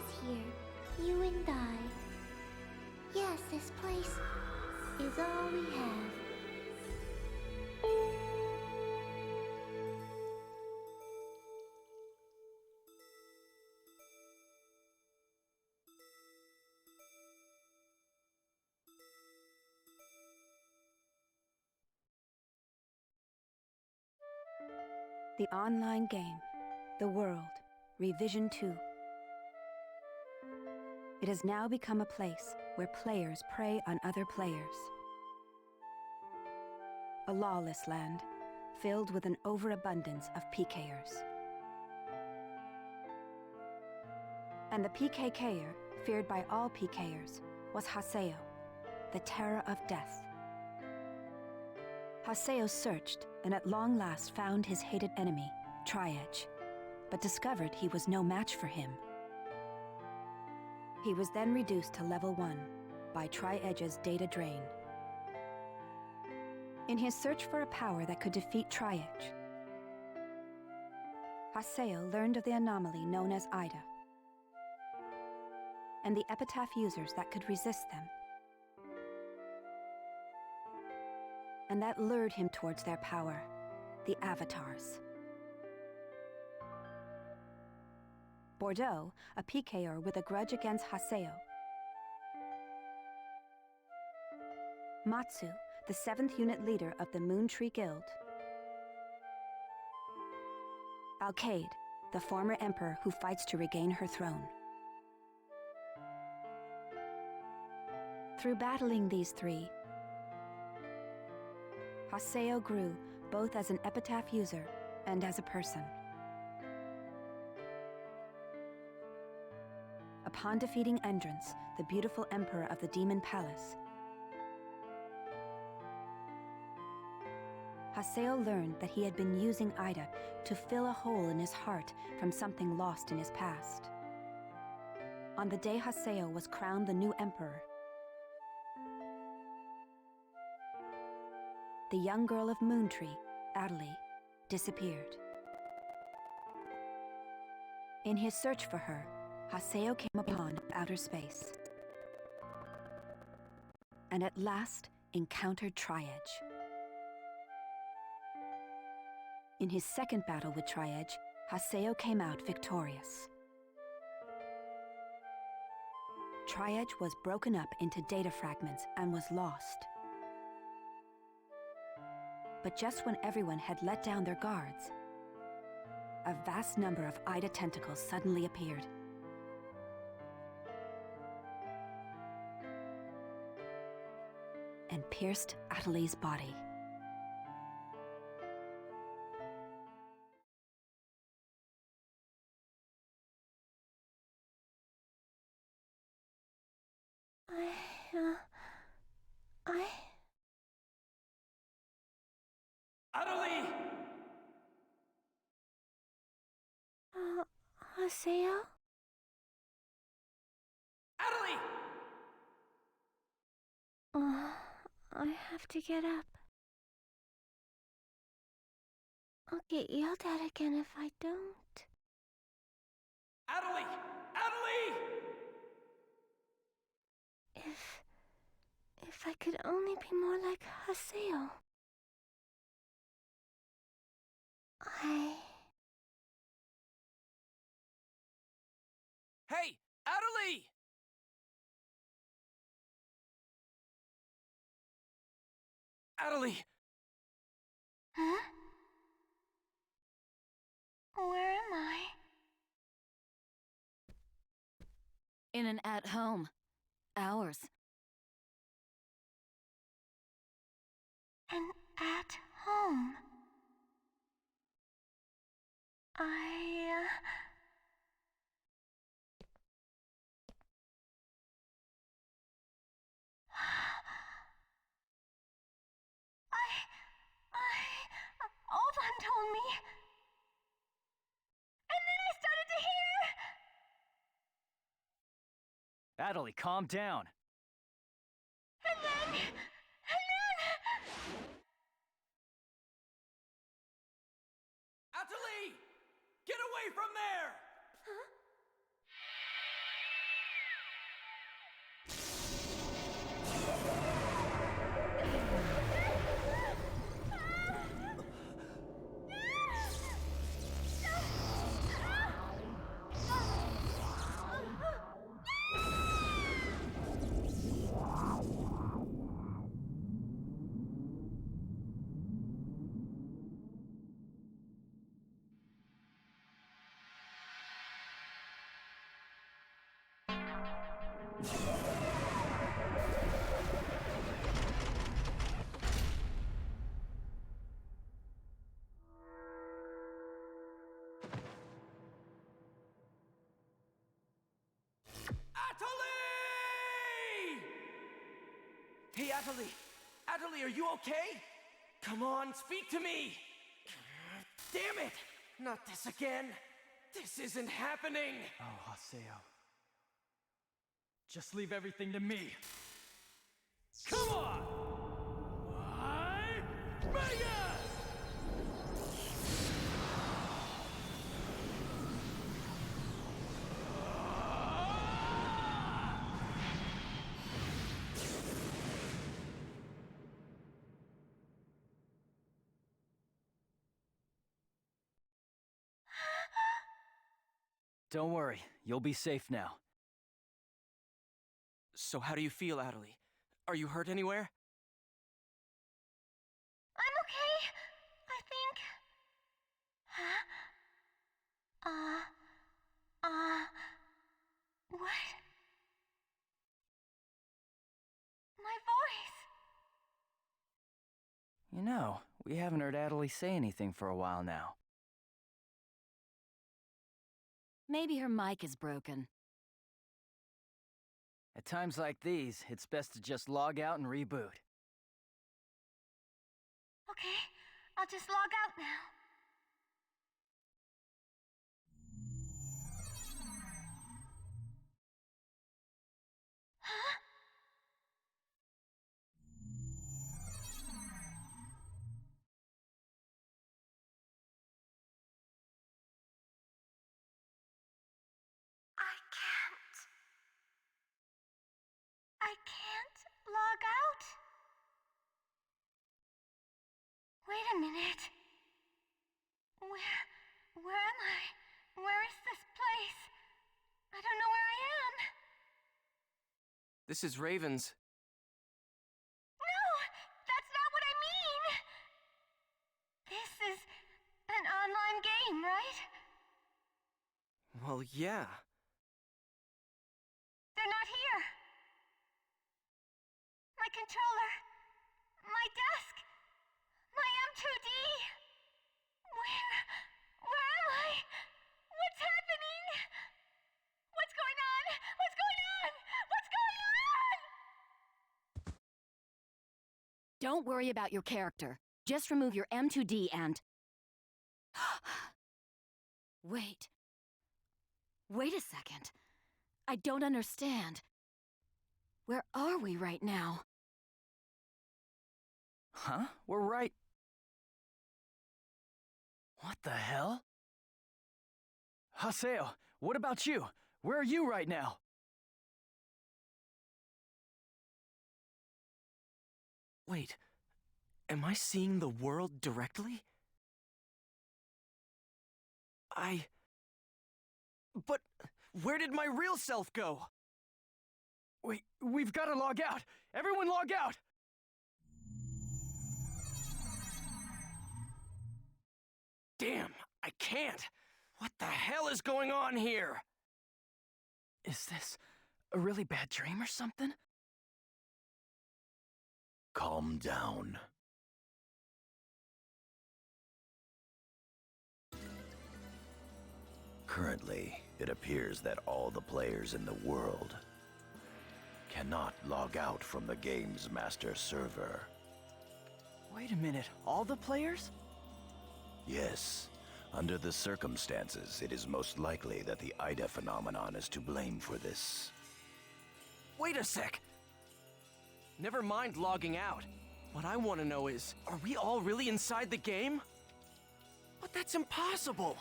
is here, you and I. Yes, this place is all we have. The online game, The World, Revision 2. It has now become a place where players prey on other players. A lawless land, filled with an overabundance of PKers. And the PKKer, feared by all PKers, was Haseo, the terror of death. Haseo searched and at long last found his hated enemy, Tri-Edge, but discovered he was no match for him. He was then reduced to level 1 by Tri-Edge's data drain. In his search for a power that could defeat Tri-Edge, Haseo learned of the anomaly known as Ida, and the epitaph users that could resist them. And that lured him towards their power, the Avatars. Bordeaux, a PKer with a grudge against Haseo. Matsu, the 7th unit leader of the Moon Tree Guild. Alkaid, the former emperor who fights to regain her throne. Through battling these three, Haseo grew both as an epitaph user and as a person. Upon defeating Endrance, the beautiful emperor of the Demon Palace, Haseo learned that he had been using Ida to fill a hole in his heart from something lost in his past. On the day Haseo was crowned the new emperor, the young girl of Moontree, Adelie, disappeared. In his search for her, Haseo came upon outer space, and at last encountered Tri-Edge. In his second battle with Tri-Edge, Haseo came out victorious. Tri-Edge was broken up into data fragments and was lost. But just when everyone had let down their guards, a vast number of Ida tentacles suddenly appeared. And pierced Adelie's body. Adelie! Haseo? Adelie! I have to get up. I'll get yelled at again if I don't. Adelie! Adelie! If I could only be more like Haseo. Hey! Adelie! Adelie! Huh? Where am I? In an at-home. Ours. And at home. Oban told me. And then I started to hear. Adelie, calm down. And then. Adelie! Get away from there! Huh? Atali! Hey, Atali! Atali, are you okay? Come on, speak to me! Damn it! Not this again! This isn't happening! Oh, Haseo. Just leave everything to me. Come on! Why? Mega! Don't worry, you'll be safe now. So how do you feel, Atali? Are you hurt anywhere? I'm okay, I think. Huh? What? My voice! You know, we haven't heard Atali say anything for a while now. Maybe her mic is broken. At times like these, it's best to just log out and reboot. Okay, I'll just log out now. Huh? I can't log out? Wait a minute. Where am I? Where is this place? I don't know where I am. This is Raven's. No, that's not what I mean. This is an online game, right? Well, yeah. They're not here. My controller. My desk. My M2D. Where am I? What's happening? What's going on? What's going on? What's going on? Don't worry about your character. Just remove your M2D and... Wait. Wait a second. I don't understand. Where are we right now? Huh? We're right... What the hell? Haseo, what about you? Where are you right now? Wait, am I seeing the world directly? But where did my real self go? Wait, we've got to log out! Everyone log out! Damn, I can't! What the hell is going on here? Is this a really bad dream or something? Calm down. Currently, it appears that all the players in the world cannot log out from the game's master server. Wait a minute, all the players? Yes, under the circumstances, it is most likely that the Ida phenomenon is to blame for this. Wait a sec! Never mind logging out. What I want to know is, are we all really inside the game? But that's impossible!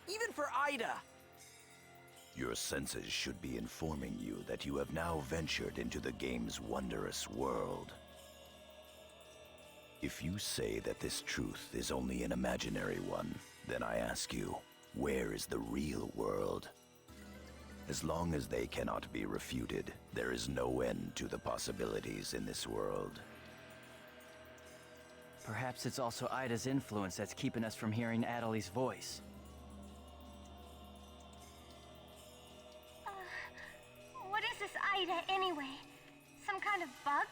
Even for Ida! Your senses should be informing you that you have now ventured into the game's wondrous world. If you say that this truth is only an imaginary one, then I ask you, where is the real world? As long as they cannot be refuted, there is no end to the possibilities in this world. Perhaps it's also Ida's influence that's keeping us from hearing Atali's voice. What is this Ida anyway? Some kind of bug?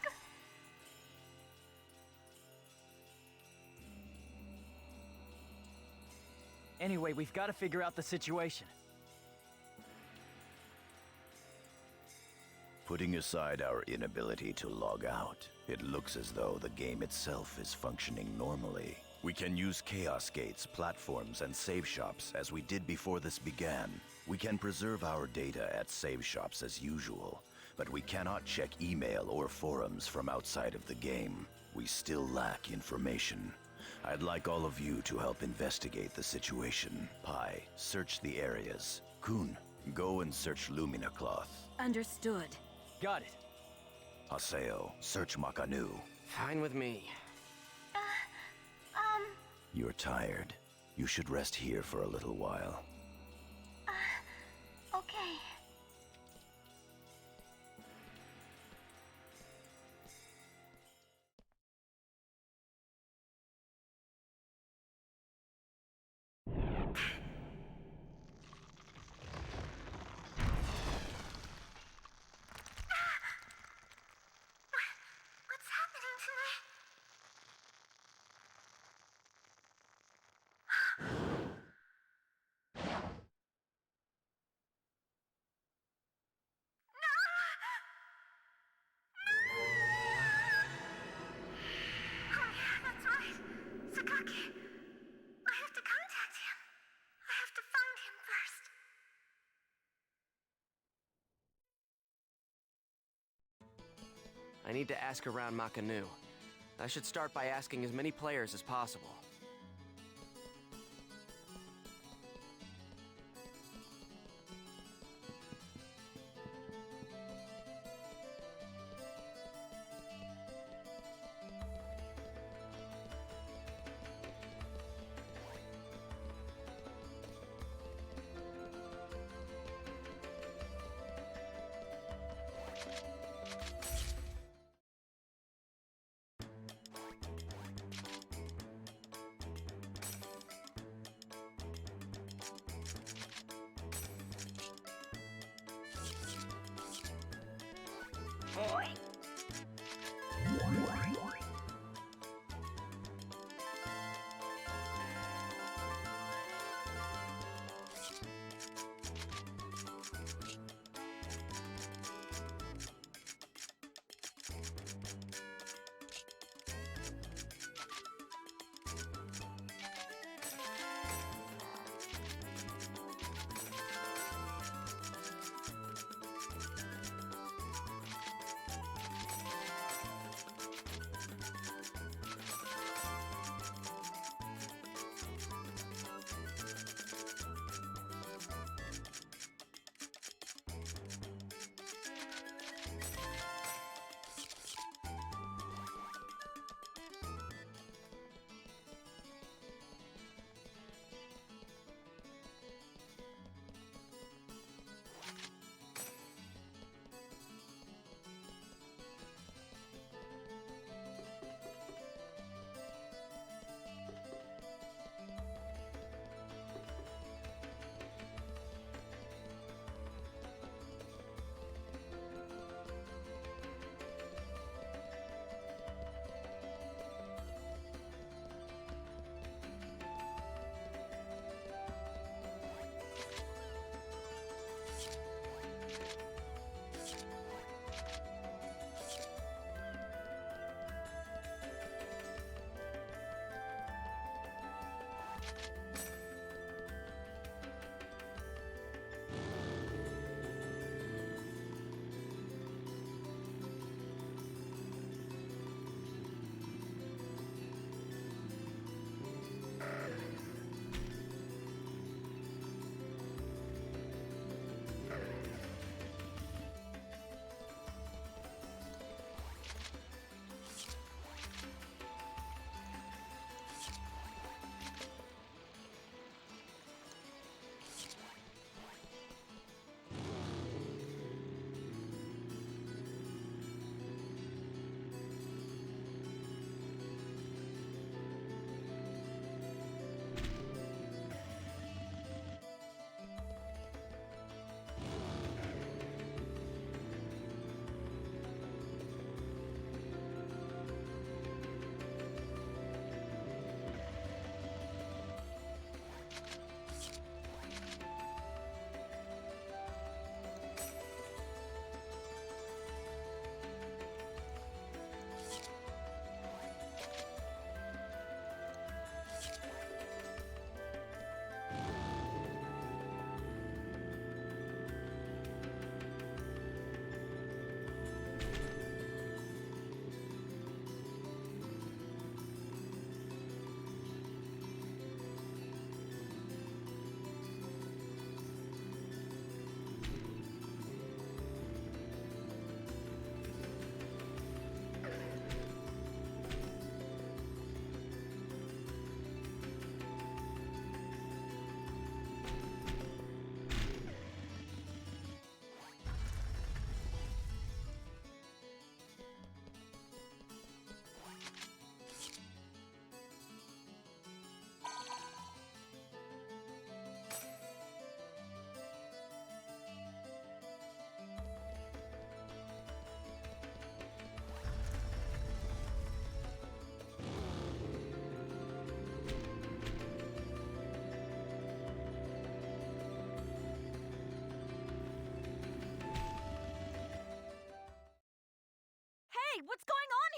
Anyway, we've got to figure out the situation. Putting aside our inability to log out, it looks as though the game itself is functioning normally. We can use chaos gates, platforms, and save shops as we did before this began. We can preserve our data at save shops as usual, but we cannot check email or forums from outside of the game. We still lack information. I'd like all of you to help investigate the situation. Pi, search the areas. Kun, go and search Lumina Cloth. Understood. Got it. Haseo, search Makanu. Fine with me. You're tired. You should rest here for a little while. Okay. What's happening to me? Oh yeah, that's right. Sakaki. I have to contact him. I have to find him first. I need to ask around Makanu. I should start by asking as many players as possible.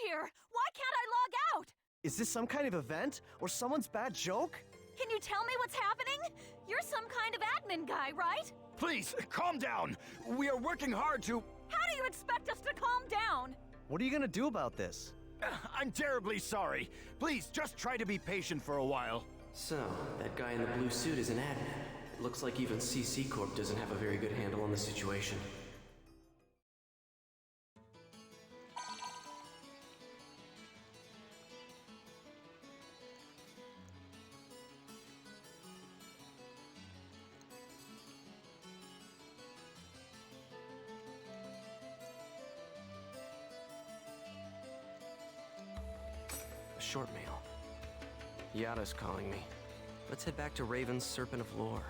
here! Why can't I log out? Is this some kind of event? Or someone's bad joke? Can you tell me what's happening? You're some kind of admin guy, right? Please, calm down! We are working hard to... How do you expect us to calm down? What are you gonna do about this? I'm terribly sorry. Please, just try to be patient for a while. So, that guy in the blue suit is an admin. It looks like even CC Corp doesn't have a very good handle on the situation. A short mail. Yada's calling me. Let's head back to Raven's Serpent of Lore.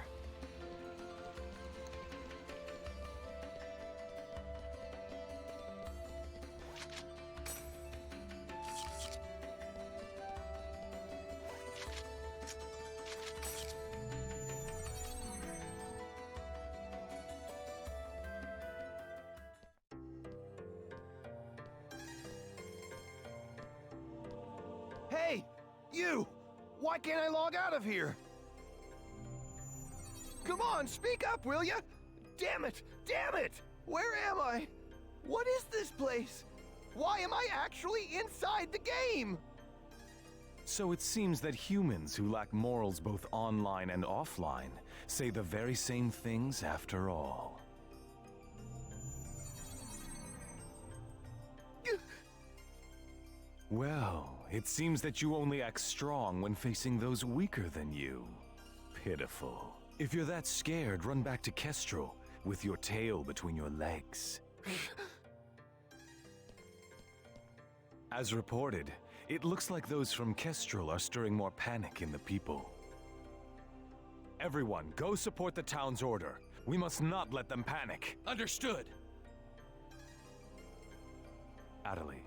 Hey! You! Why can't I log out of here? Come on, speak up, will ya? Damn it! Damn it! Where am I? What is this place? Why am I actually inside the game? So it seems that humans who lack morals both online and offline say the very same things after all. Well, it seems that you only act strong when facing those weaker than you. Pitiful. If you're that scared, run back to Kestrel with your tail between your legs. As reported, it looks like those from Kestrel are stirring more panic in the people. Everyone, go support the town's order. We must not let them panic. Understood. Adelie.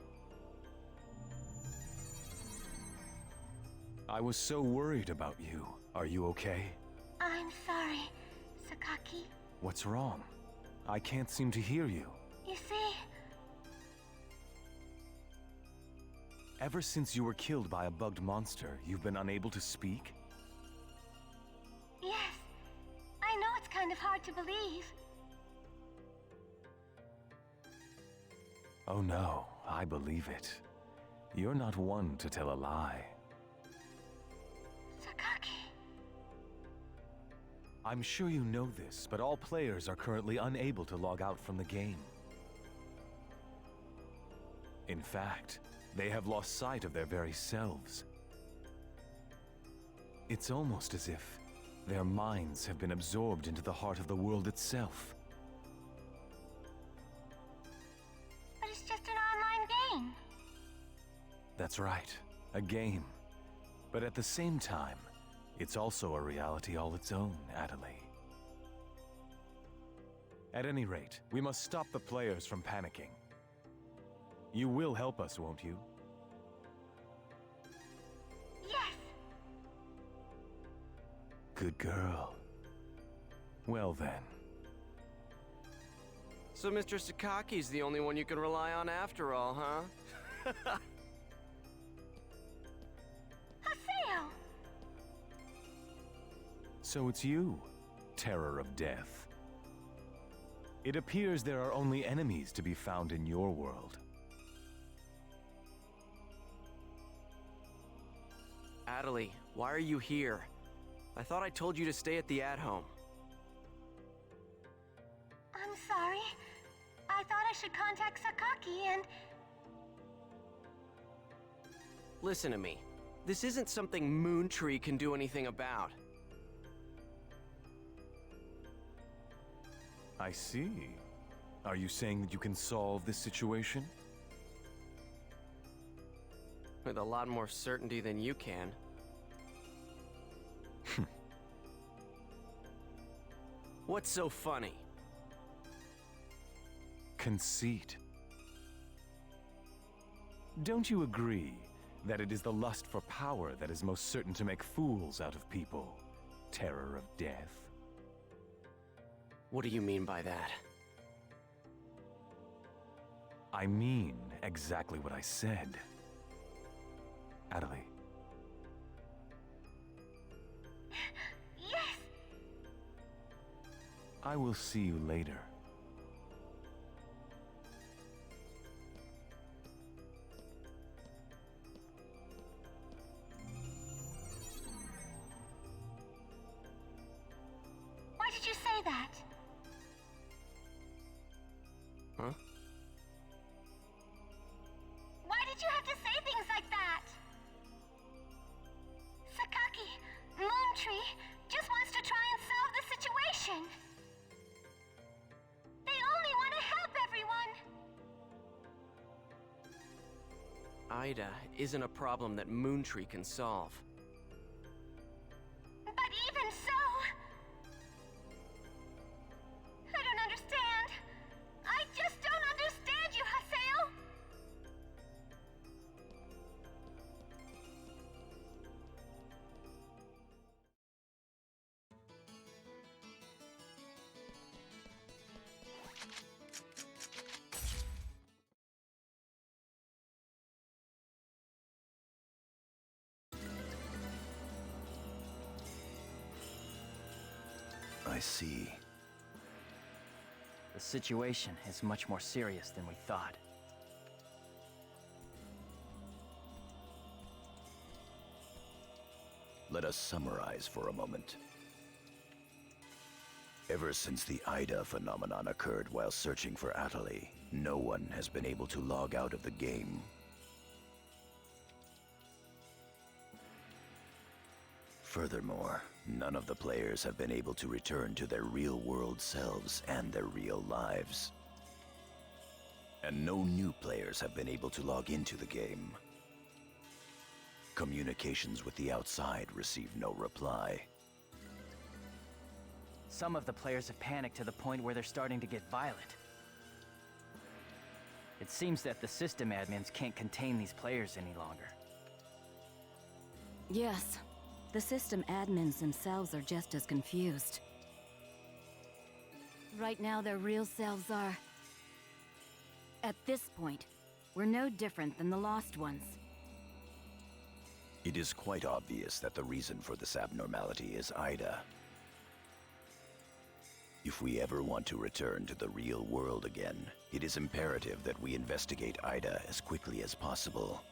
I was so worried about you. Are you okay? I'm sorry, Sakaki. What's wrong? I can't seem to hear you. You see, Ever since you were killed by a bugged monster, you've been unable to speak? yes, I know it's kind of hard to believe. Oh no, I believe it. You're not one to tell a lie. Sakaki. I'm sure you know this, but all players are currently unable to log out from the game. In fact, they have lost sight of their very selves. It's almost as if their minds have been absorbed into the heart of the world itself. But it's just an online game. That's right, a game. But at the same time, it's also a reality all its own, Adelie. At any rate, we must stop the players from panicking. You will help us, won't you? Yes, Good girl. Well then. So Mr. Sakaki's the only one you can rely on after all, huh? Haseo. So it's you, Terror of Death. It appears there are only enemies to be found in your world. Adelie, why are you here? I thought I told you to stay at the at-home. I'm sorry. I thought I should contact Sakaki and... Listen to me. This isn't something Moontree can do anything about. I see. Are you saying that you can solve this situation? With a lot more certainty than you can. What's so funny? Conceit. Don't you agree that it is the lust for power that is most certain to make fools out of people? Terror of Death. What do you mean by that? I mean, exactly what I said. Adelie. Yes. I will see you later. Why did you say that? Huh? Why did you have to say things like that? Sakaki, Moontree, just wants to try and solve the situation. They only want to help everyone. Ida isn't a problem that Moontree can solve. But even so... I don't understand. I just don't understand you, Haseo. I see. The situation is much more serious than we thought. Let us summarize for a moment. Ever since the Ida phenomenon occurred while searching for Adelie, no one has been able to log out of the game. Furthermore, none of the players have been able to return to their real-world selves and their real lives. And no new players have been able to log into the game. Communications with the outside receive no reply. Some of the players have panicked to the point where they're starting to get violent. It seems that the system admins can't contain these players any longer. Yes, the system admins themselves are just as confused. Right now, their real selves are... At this point, we're no different than the Lost Ones. It is quite obvious that the reason for this abnormality is Ida. If we ever want to return to the real world again, it is imperative that we investigate Ida as quickly as possible.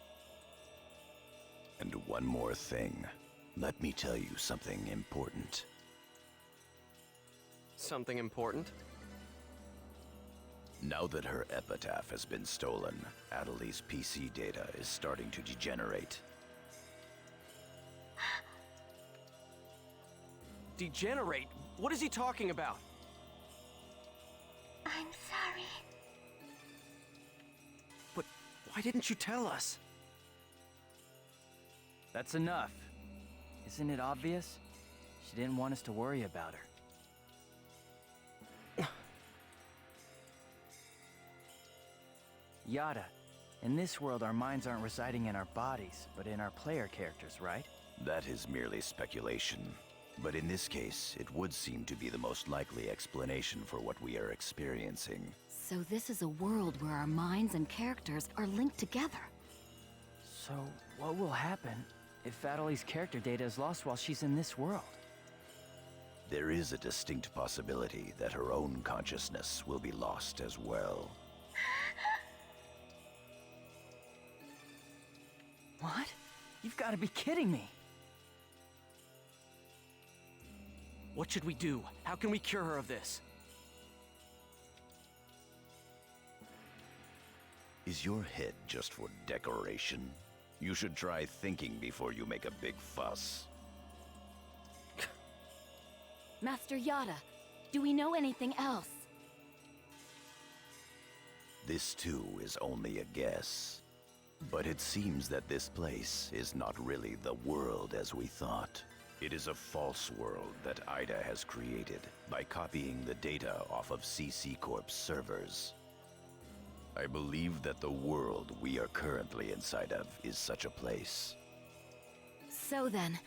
And one more thing. Let me tell you something important. Something important? Now that her epitaph has been stolen, Adelie's PC data is starting to degenerate. Degenerate? What is he talking about? I'm sorry. But why didn't you tell us? That's enough. Isn't it obvious? She didn't want us to worry about her. Yada, in this world our minds aren't residing in our bodies, but in our player characters, right? That is merely speculation. But in this case, it would seem to be the most likely explanation for what we are experiencing. So this is a world where our minds and characters are linked together. So, what will happen if Adelie's character data is lost while she's in this world? There is a distinct possibility that her own consciousness will be lost as well. What? You've got to be kidding me! What should we do? How can we cure her of this? Is your head just for decoration? You should try thinking before you make a big fuss. Master Yada, do we know anything else? This too is only a guess. But it seems that this place is not really the world as we thought. It is a false world that Ida has created by copying the data off of CC Corp's servers. I believe that the world we are currently inside of is such a place. So then,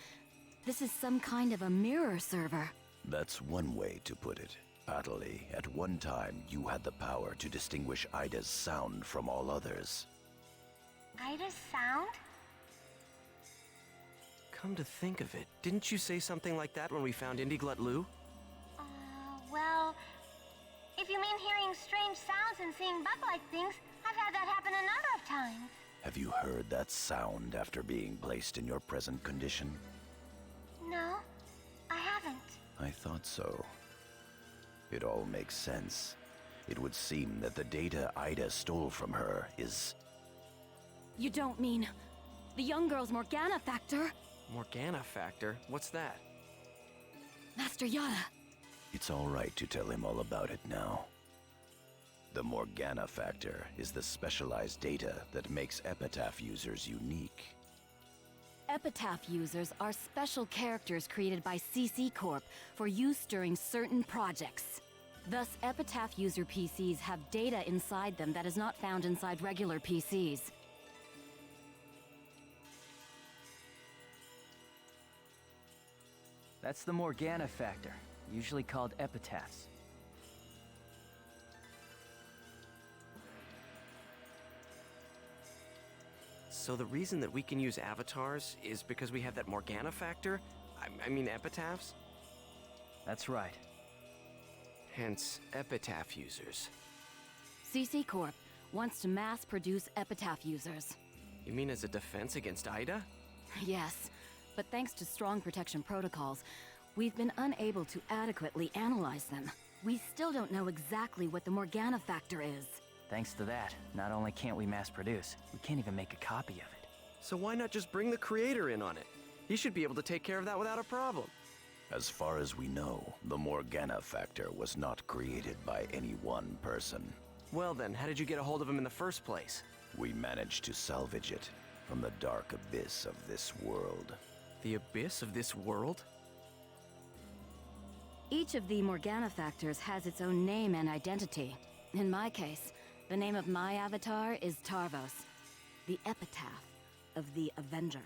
this is some kind of a mirror server. That's one way to put it. Adelie, at one time you had the power to distinguish Ida's sound from all others. Ida's sound? Come to think of it, didn't you say something like that when we found Indiglut Lu? Well, if you mean hearing strange sounds and seeing bug-like things, I've had that happen a number of times. Have you heard that sound after being placed in your present condition? No, I haven't. I thought so. It all makes sense. It would seem that the data Ida stole from her is... You don't mean the young girl's Morgana factor? Morgana factor? What's that? Master Yada. It's all right to tell him all about it now. The Morgana factor is the specialized data that makes Epitaph users unique. Epitaph users are special characters created by CC Corp for use during certain projects. Thus, Epitaph user PCs have data inside them that is not found inside regular PCs. That's the Morgana factor, usually called epitaphs. So the reason that we can use avatars is because we have that Morgana factor? I mean epitaphs? That's right. Hence, epitaph users. CC Corp wants to mass-produce Epitaph users. You mean as a defense against Ida? Yes, but thanks to strong protection protocols, we've been unable to adequately analyze them. We still don't know exactly what the Morgana factor is. Thanks to that, not only can't we mass produce, we can't even make a copy of it. So why not just bring the creator in on it? He should be able to take care of that without a problem. As far as we know, the Morgana factor was not created by any one person. Well then, how did you get a hold of him in the first place? We managed to salvage it from the dark abyss of this world. The abyss of this world? Each of the Morgana factors has its own name and identity. In my case, the name of my avatar is Tarvos, the epitaph of the Avenger.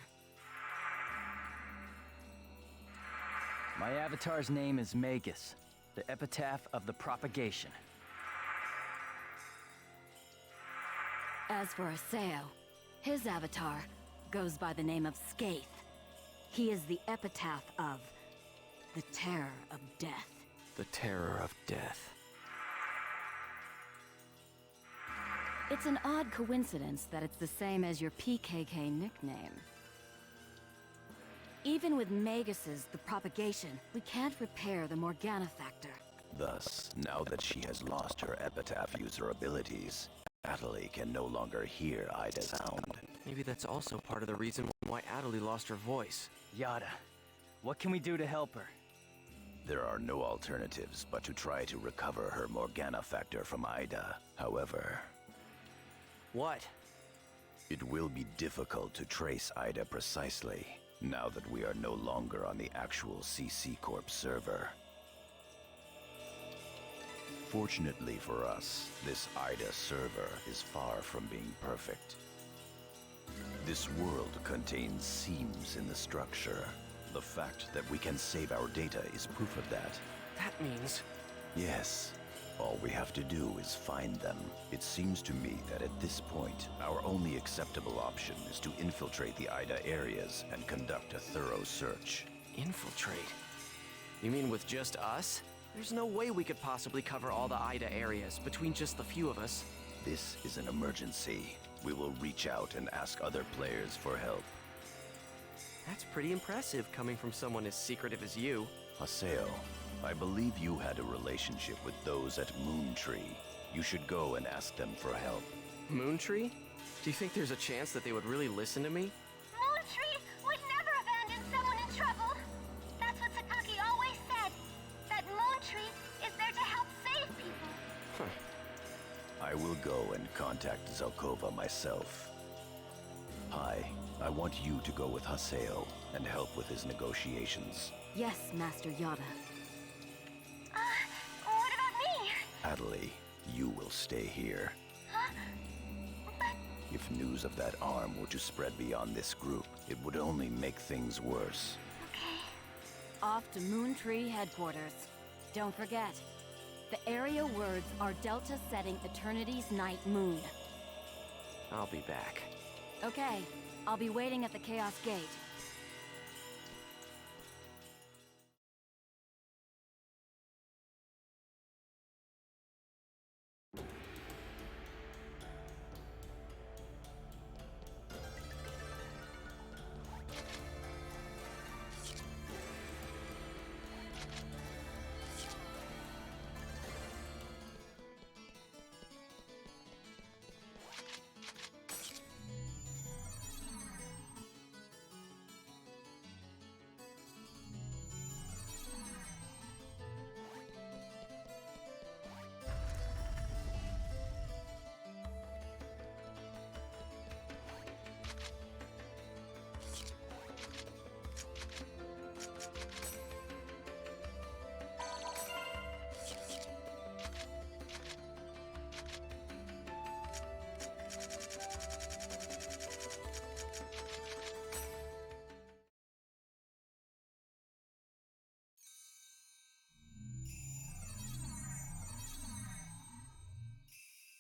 My avatar's name is Magus, the epitaph of the propagation. As for Aseo, his avatar goes by the name of Skaith. He is the epitaph of the terror of death. The terror of death. It's an odd coincidence that it's the same as your PKK nickname. Even with Magus's The Propagation, we can't repair the Morgana factor. Thus, now that she has lost her epitaph user abilities, Natalie can no longer hear Ida's sound. Maybe that's also part of the reason why Natalie lost her voice. Yada, what can we do to help her? There are no alternatives but to try to recover her Morgana factor from Ida. However... What? It will be difficult to trace Ida precisely, now that we are no longer on the actual CC Corp server. Fortunately for us, this Ida server is far from being perfect. This world contains seams in the structure. The fact that we can save our data is proof of that. That means... Yes. All we have to do is find them. It seems to me that at this point, our only acceptable option is to infiltrate the Ida areas and conduct a thorough search. Infiltrate? You mean with just us? There's no way we could possibly cover all the Ida areas between just the few of us. This is an emergency. We will reach out and ask other players for help. That's pretty impressive coming from someone as secretive as you. Haseo, I believe you had a relationship with those at Moontree. You should go and ask them for help. Moontree? Do you think there's a chance that they would really listen to me? Moontree would never abandon someone in trouble. That's what Sakaki always said. That Moontree is there to help save people. I will go and contact Zelkova myself. Hi, I want you to go with Haseo and help with his negotiations. Yes, Master Yada. What about me? Natalie, you will stay here. Huh? But If news of that arm were to spread beyond this group, it would only make things worse. okay. Off to Moontree headquarters. Don't forget, the area words are Delta setting Eternity's Night Moon. I'll be back. Okay, I'll be waiting at the Chaos Gate.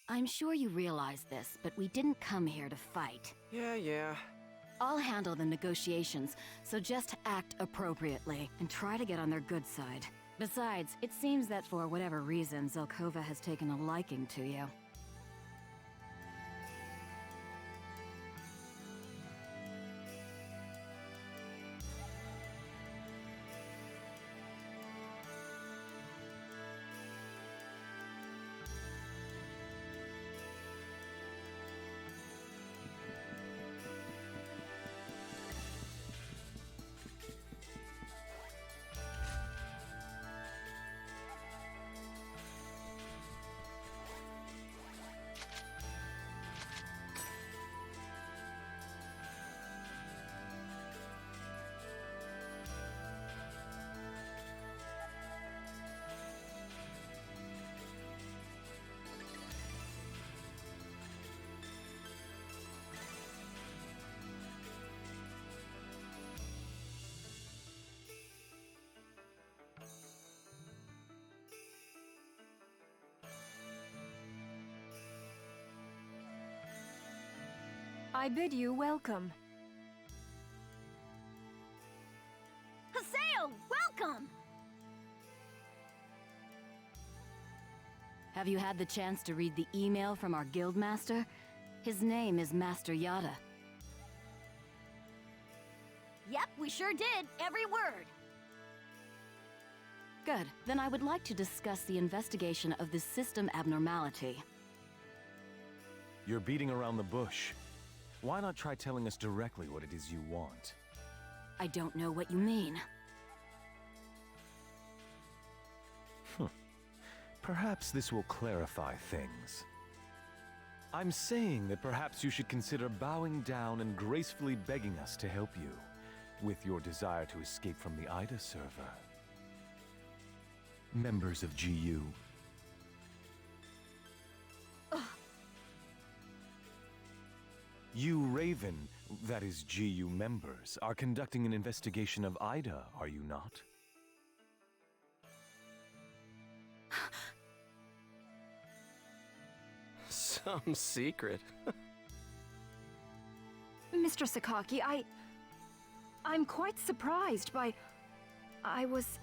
I'm sure you realize this, but we didn't come here to fight. Yeah. I'll handle the negotiations, so just act appropriately and try to get on their good side. Besides, it seems that for whatever reason, Zelkova has taken a liking to you. I bid you welcome. Haseo, welcome! Have you had the chance to read the email from our guildmaster? His name is Master Yada. Yep, we sure did. Every word. Good. Then I would like to discuss the investigation of this system abnormality. You're beating around the bush. Why not try telling us directly what it is you want? I don't know what you mean. Perhaps this will clarify things. I'm saying that perhaps you should consider bowing down and gracefully begging us to help you with your desire to escape from the Ida server. Members of GU. You Raven, that is GU members, are conducting an investigation of Ida, are you not? Some secret. Mr. Sakaki, I'm quite surprised by... I was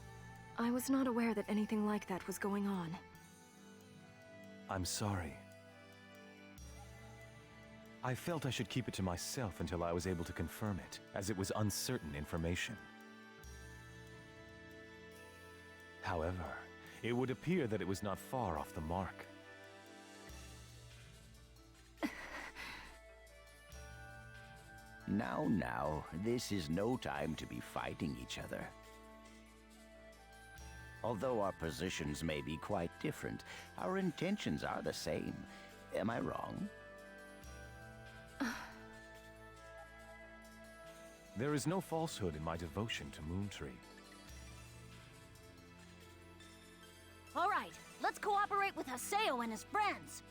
not aware that anything like that was going on. I'm sorry. I felt I should keep it to myself until I was able to confirm it, as it was uncertain information. However, it would appear that it was not far off the mark. Now, this is no time to be fighting each other. Although our positions may be quite different, our intentions are the same. Am I wrong? There is no falsehood in my devotion to Moontree. All right, let's cooperate with Haseo and his friends.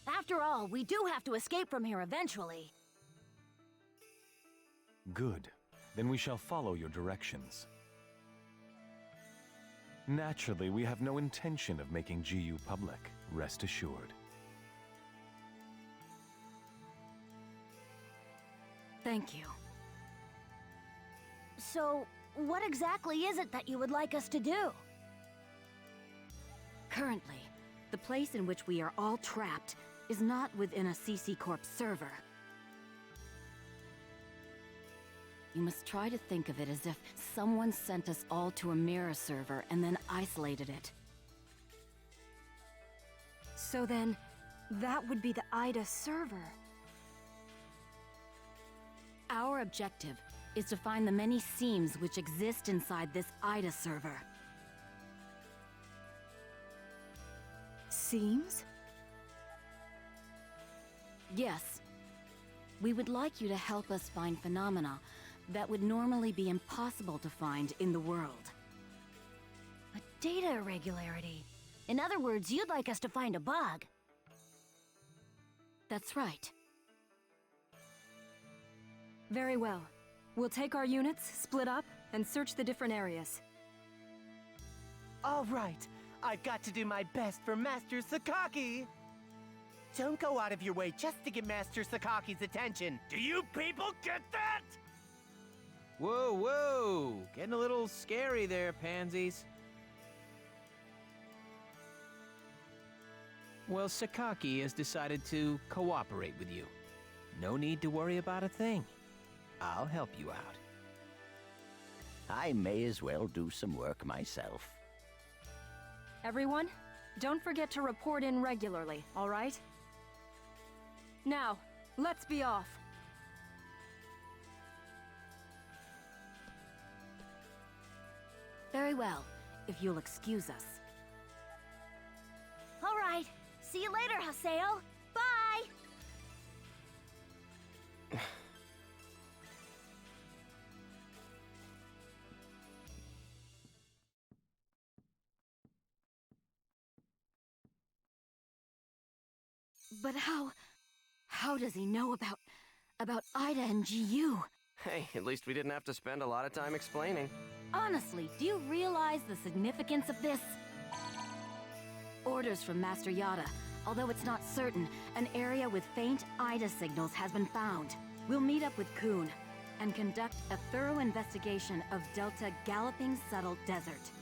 After all, we do have to escape from here eventually. Good. Then we shall follow your directions. Naturally, we have no intention of making GU public, rest assured. Thank you. So, what exactly is it that you would like us to do? Currently, the place in which we are all trapped is not within a CC Corp server. You must try to think of it as if someone sent us all to a mirror server and then isolated it. So then, that would be the Ida server. Our objective is to find the many seams which exist inside this Ida server. Seams? Yes. We would like you to help us find phenomena that would normally be impossible to find in the world. A data irregularity. In other words, you'd like us to find a bug. That's right. Very well. We'll take our units, split up, and search the different areas. All right, I've got to do my best for Master Sakaki. Don't go out of your way just to get Master Sakaki's attention. Do you people get that? Whoa, whoa! Getting a little scary there, pansies. Well, Sakaki has decided to cooperate with you. No need to worry about a thing. I'll help you out. I may as well do some work myself. Everyone, don't forget to report in regularly, all right? Now, let's be off. Very well, if you'll excuse us. All right. See you later, Haseo. Bye! But how does he know about Ida and GU? Hey, at least we didn't have to spend a lot of time explaining. Honestly, do you realize the significance of this? Orders from Master Yada. Although it's not certain, an area with faint Ida signals has been found. We'll meet up with Kuhn and conduct a thorough investigation of Delta Galloping Settled Desert.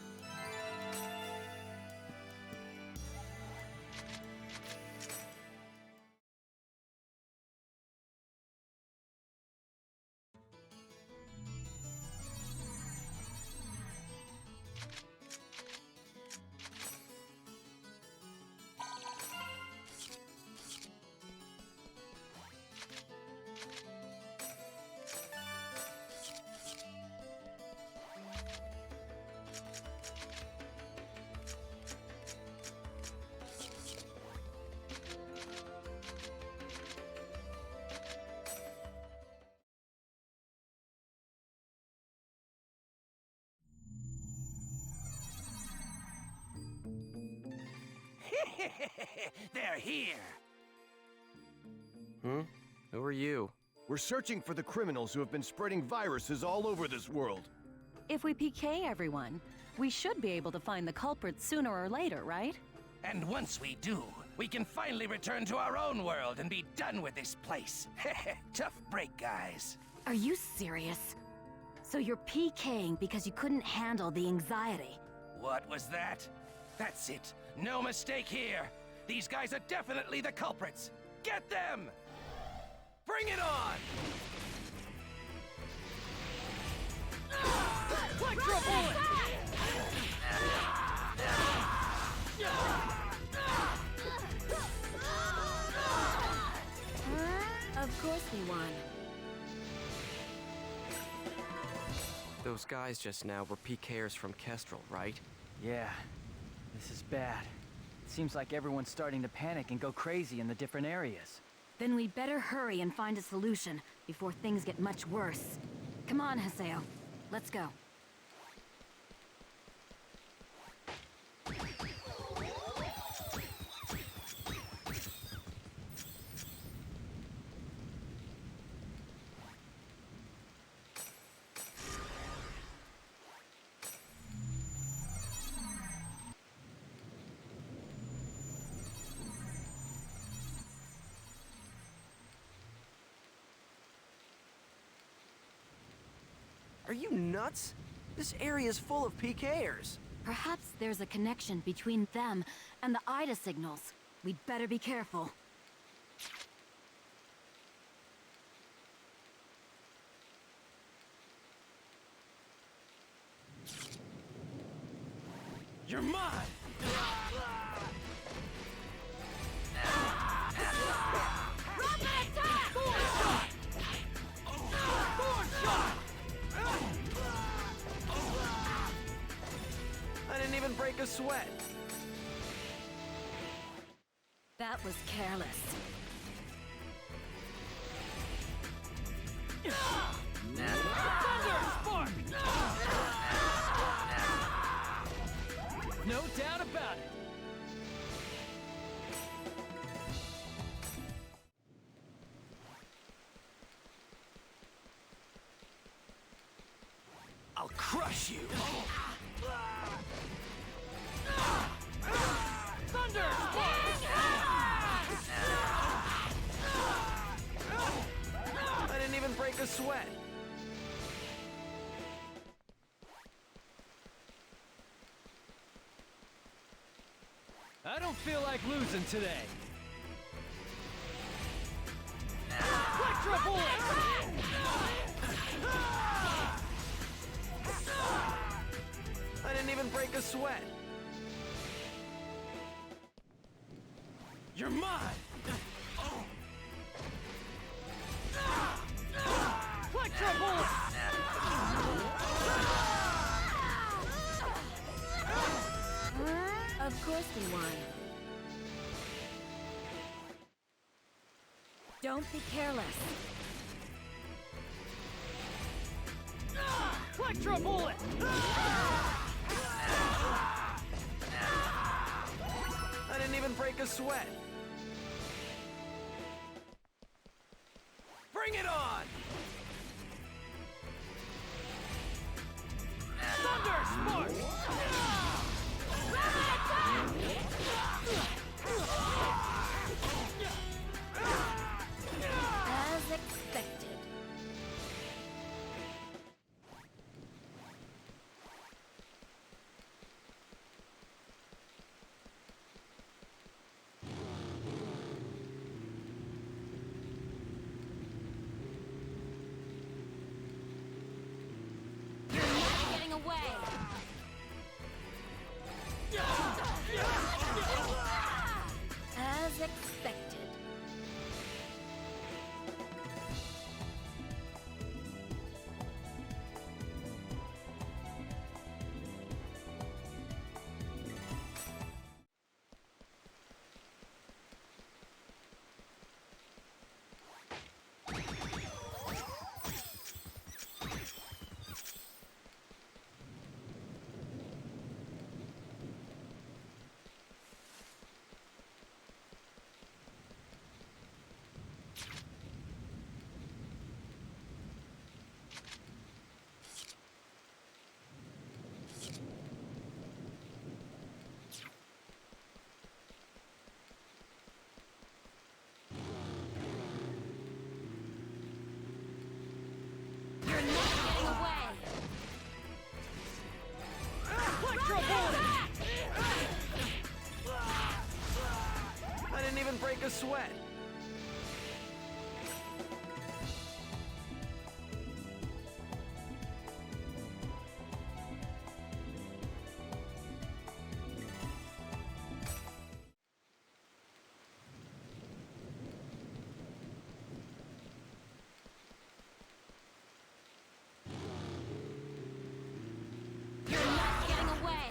They're here! Who are you? We're searching for the criminals who have been spreading viruses all over this world. If we PK everyone, we should be able to find the culprits sooner or later, right? And once we do, we can finally return to our own world and be done with this place. Tough break, guys. Are you serious? So you're PKing because you couldn't handle the anxiety? What was that? That's it. No mistake here. These guys are definitely the culprits. Get them! Bring it on! Electro bullet! Of course we won. Those guys just now were PKers from Kestrel, right? Yeah, this is bad. It seems like everyone's starting to panic and go crazy in the different areas. Then we'd better hurry and find a solution before things get much worse. Come on, Haseo. Let's go. Are you nuts? This area is full of PKers. Perhaps there's a connection between them and the Ida signals. We'd better be careful. You're mine! I didn't even break a sweat. That was careless. No doubt about it. I'll crush you! Thunder! I didn't even break a sweat. I don't feel like losing today. Electro bullet! I didn't even break a sweat. You're mine! Electro bullet! Of course we won. Don't be careless. Electro bullet! I didn't even break a sweat. Bring it on! Thunder spark! As expected. You're not getting away. As expected. You're not getting away. Electro bullet! I didn't even break a sweat. You're not getting away.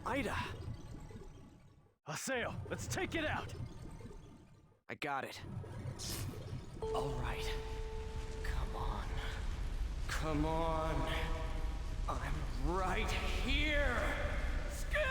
Ida! Haseo, let's take it out! I got it. All right. Come on. Come on. I'm right here! Skate!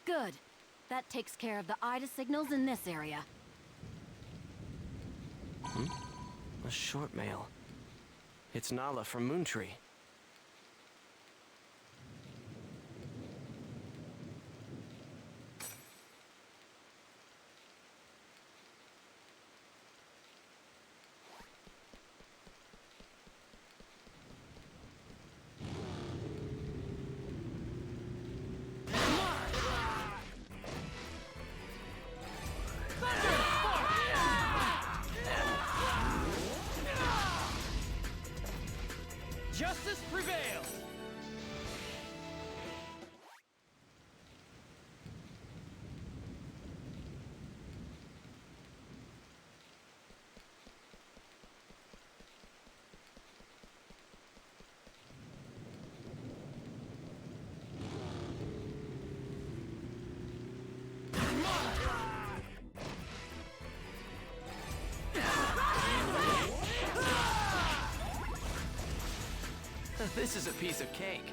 Good. That takes care of the Ida signals in this area. A short mail. It's Nala from Moontree. Justice prevails! This is a piece of cake.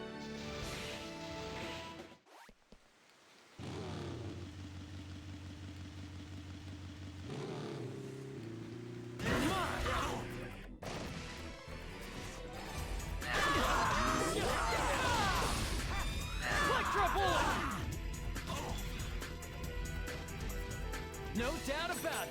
No doubt about it.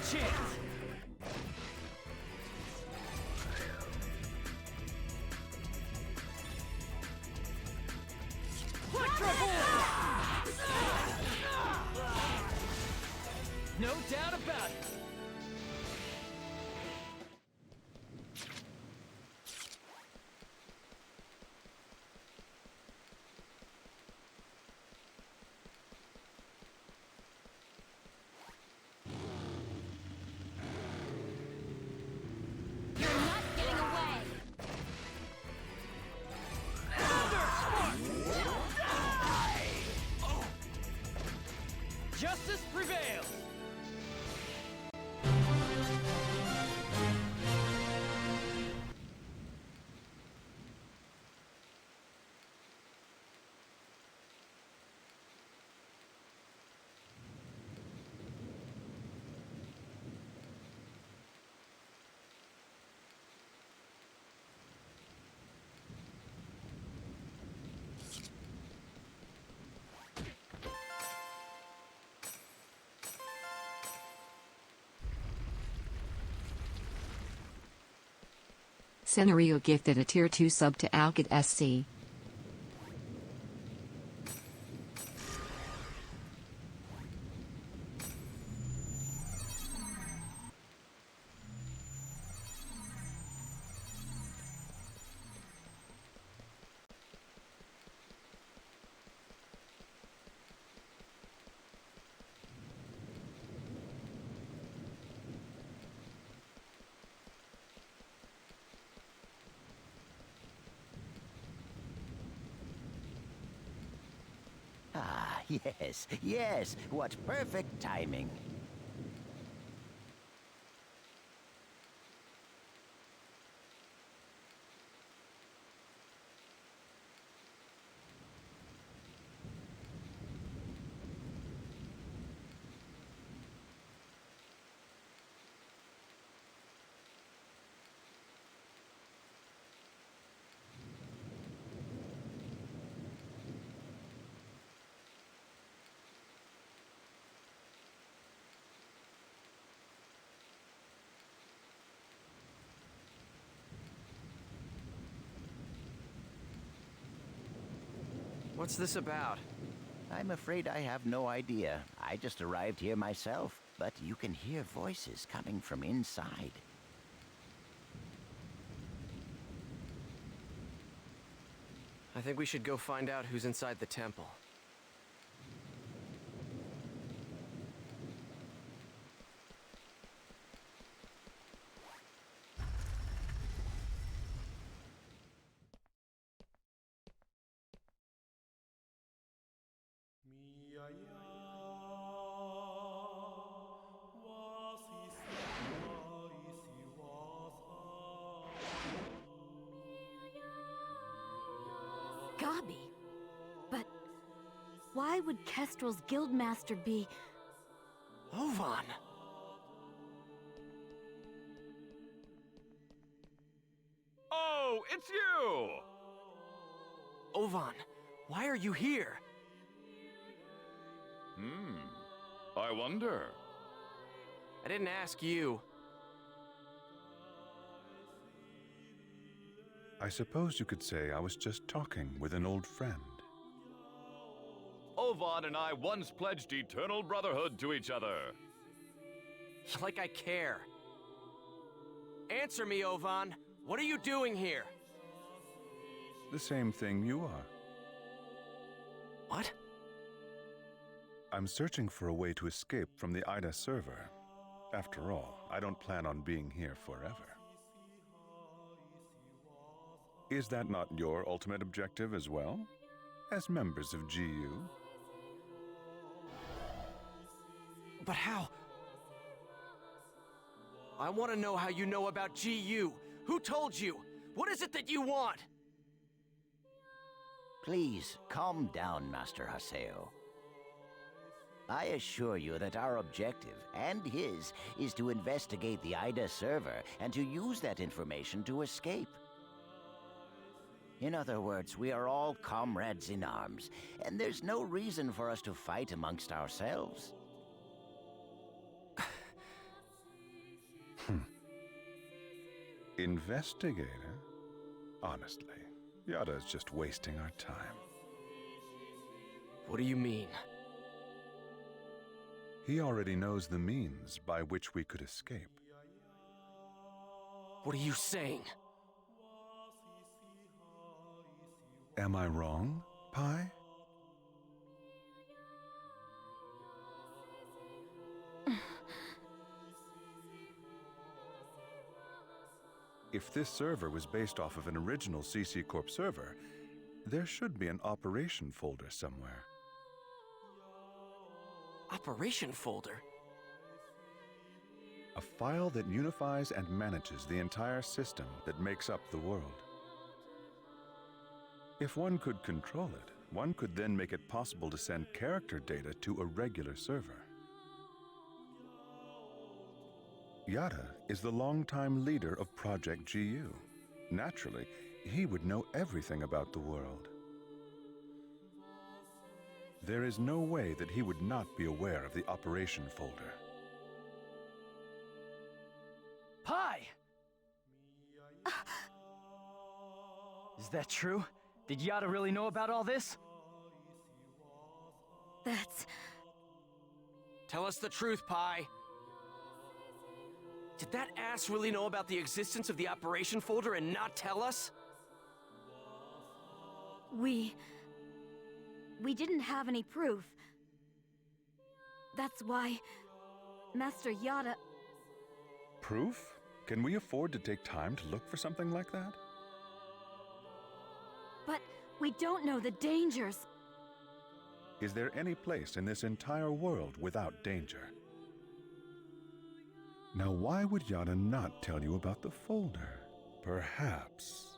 Chance. No doubt about it. Justice prevails! Scenario gifted a Tier 2 sub to Alkid SC. Ah, yes, yes. What perfect timing. What's this about? I'm afraid I have no idea. I just arrived here myself, but you can hear voices coming from inside. I think we should go find out who's inside the temple. Gabi. But why would Kestrel's guildmaster be... Ovan! Oh, it's you! Ovan, why are you here? I wonder. I didn't ask you. I suppose you could say I was just talking with an old friend. Ovan and I once pledged eternal brotherhood to each other. Like I care. Answer me, Ovan. What are you doing here? The same thing you are. What? I'm searching for a way to escape from the Ida server. After all, I don't plan on being here forever. Is that not your ultimate objective as well? As members of GU? But how? I want to know how you know about GU. Who told you? What is it that you want? Please, calm down, Master Haseo. I assure you that our objective, and his, is to investigate the Ida server and to use that information to escape. In other words, we are all comrades in arms, and there's no reason for us to fight amongst ourselves. Investigator? Honestly, Yada is just wasting our time. What do you mean? He already knows the means by which we could escape. What are you saying? Am I wrong, Pi? If this server was based off of an original CC Corp server, there should be an operation folder somewhere. Operation folder? A file that unifies and manages the entire system that makes up the world. If one could control it, one could then make it possible to send character data to a regular server. Yada is the longtime leader of Project GU. Naturally, he would know everything about the world. There is no way that he would not be aware of the operation folder. Pi! Is that true? Did Yada really know about all this? That's... Tell us the truth, Pi. Did that ass really know about the existence of the operation folder and not tell us? We didn't have any proof. That's why Master Yada... Proof? Can we afford to take time to look for something like that? But we don't know the dangers. Is there any place in this entire world without danger? Now, why would Yada not tell you about the folder? Perhaps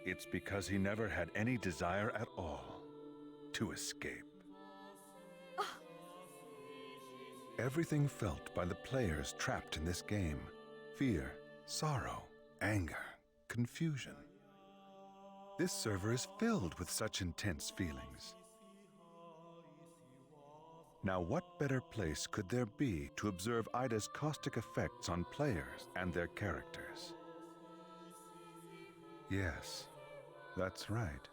it's because he never had any desire at all to escape. Everything felt by the players trapped in this game: fear, sorrow, anger, confusion. This server is filled with such intense feelings. Now, what better place could there be to observe Ida's caustic effects on players and their characters? Yes, that's right.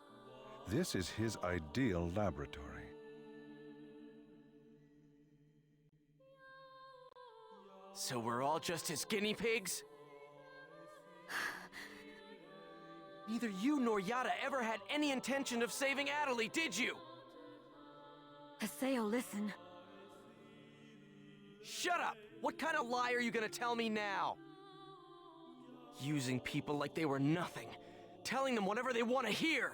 This is his ideal laboratory. So we're all just his guinea pigs? Neither you nor Yada ever had any intention of saving Adelie, did you? Haseo, listen. Shut up! What kind of lie are you gonna tell me now? Using people like they were nothing. Telling them whatever they want to hear.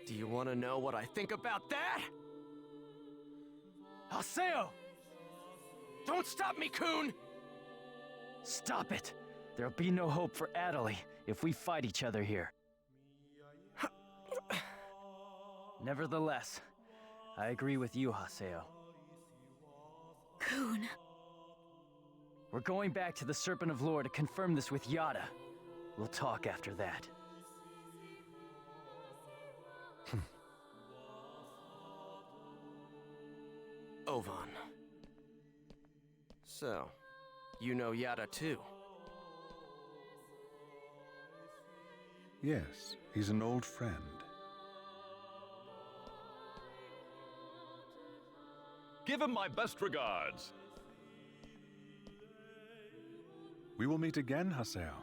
Do you want to know what I think about that? Haseo! Don't stop me, Coon! Stop it! There'll be no hope for Adelie if we fight each other here. Nevertheless, I agree with you, Haseo. Coon. We're going back to the Serpent of Lore to confirm this with Yada. We'll talk after that. Ovan. So, you know Yada too? Yes, he's an old friend. Give him my best regards. We will meet again, Haseo.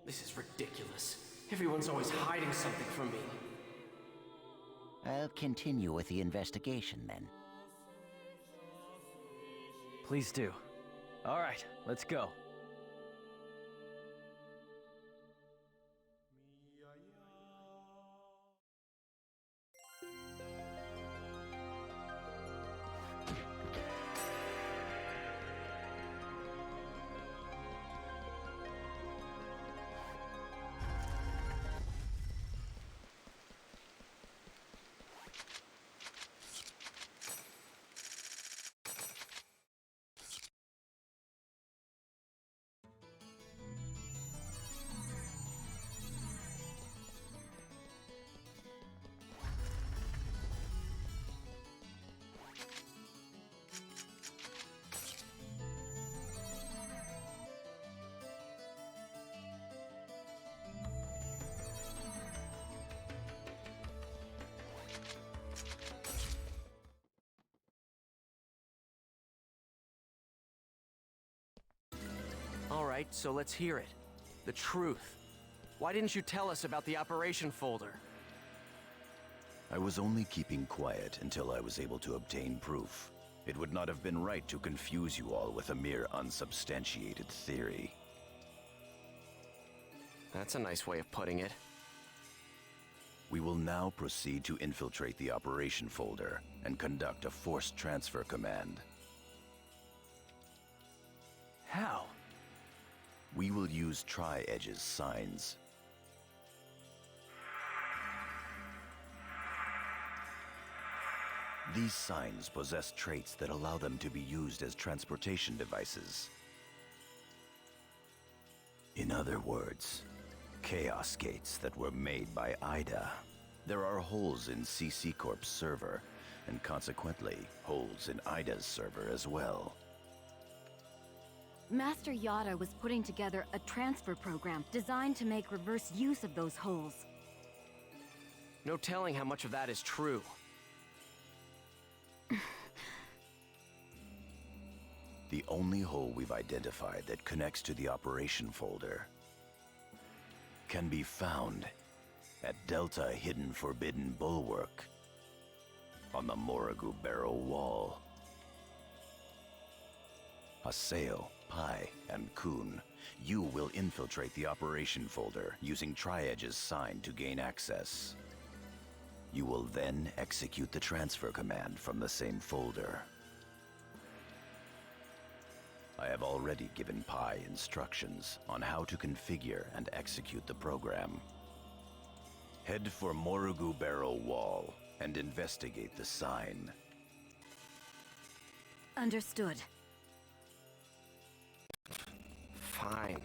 This is ridiculous. Everyone's always hiding something from me. I'll continue with the investigation then. Please do. All right, let's go. All right, so let's hear it. The truth. Why didn't you tell us about the operation folder? I was only keeping quiet until I was able to obtain proof. It would not have been right to confuse you all with a mere unsubstantiated theory. That's a nice way of putting it. We will now proceed to infiltrate the operation folder and conduct a forced transfer command. How? We will use Tri-Edge's signs. These signs possess traits that allow them to be used as transportation devices. In other words, chaos gates that were made by Ida. There are holes in CC Corp's server, and consequently, holes in Ida's server as well. Master Yada was putting together a transfer program designed to make reverse use of those holes. No telling how much of that is true. The only hole we've identified that connects to the operation folder can be found at Delta Hidden Forbidden Bulwark on the Morrigu Barrow Wall. Haseo, Pai, and Kun, you will infiltrate the operation folder using Tri-Edge's sign to gain access. You will then execute the transfer command from the same folder. I have already given Pai instructions on how to configure and execute the program. Head for Morrigu Barrow Wall and investigate the sign. Understood. Fine.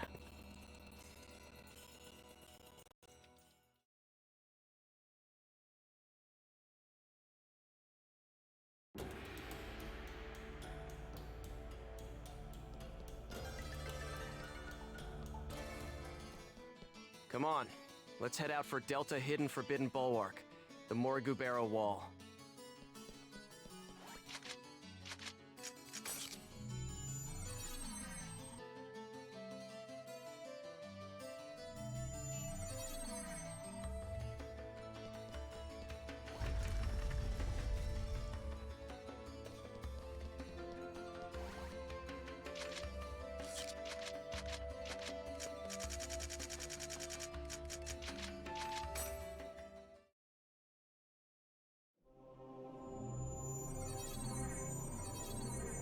Come on, let's head out for Delta Hidden Forbidden Bulwark, the Morrigu Barrow Wall.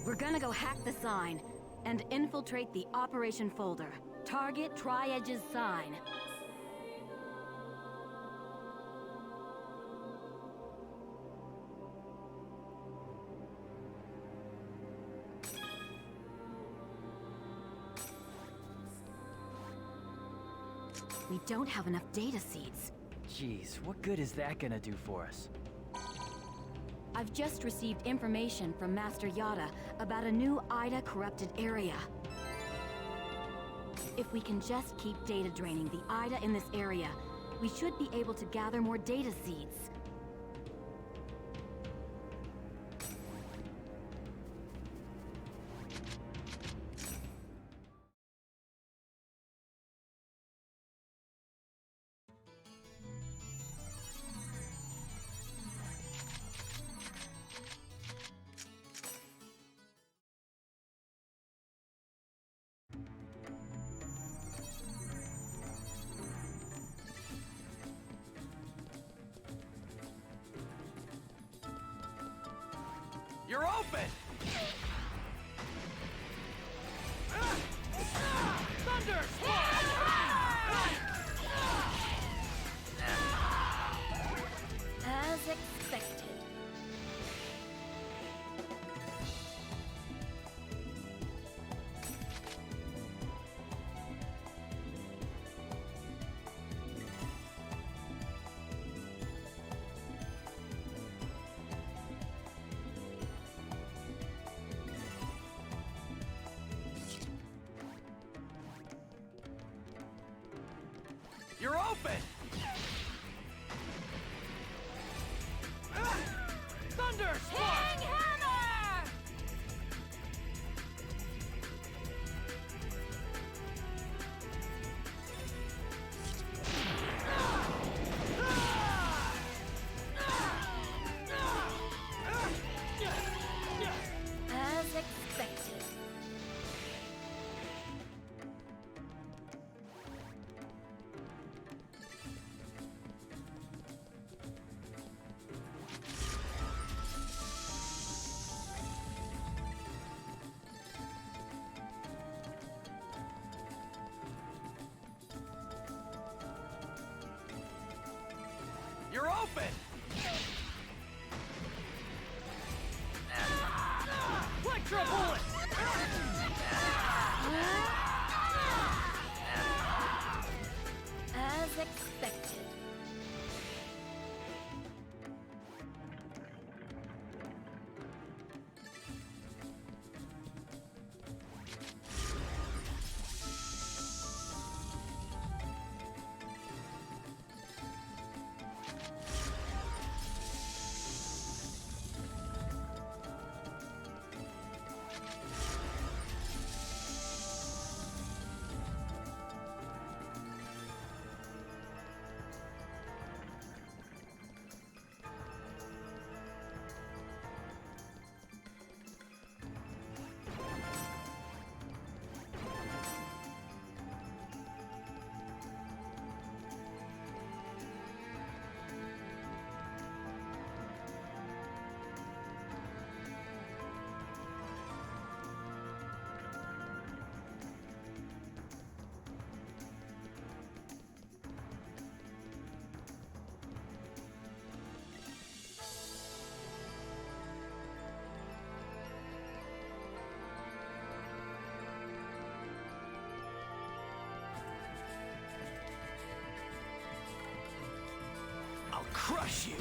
We're gonna go hack the sign and infiltrate the operation folder. Target Tri-Edge's sign. We don't have enough data seeds. Jeez, what good is that gonna do for us? I've just received information from Master Yada about a new Ida corrupted area. If we can just keep data draining the Ida in this area, we should be able to gather more data seeds. You're open! Thunder! As expected. You're open! Thunder! King Hammer! As expected. You're open! Electro bullet! As expected. crush you.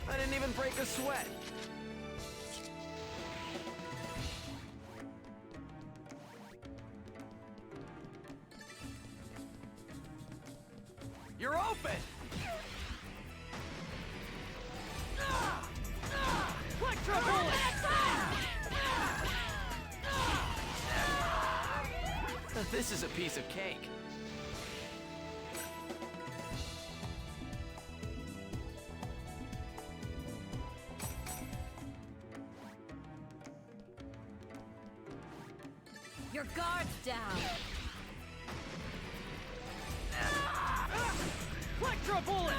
I didn't even break a sweat. You're open! Electro bullet! This is a piece of cake. Your guard's down. Electro bullet!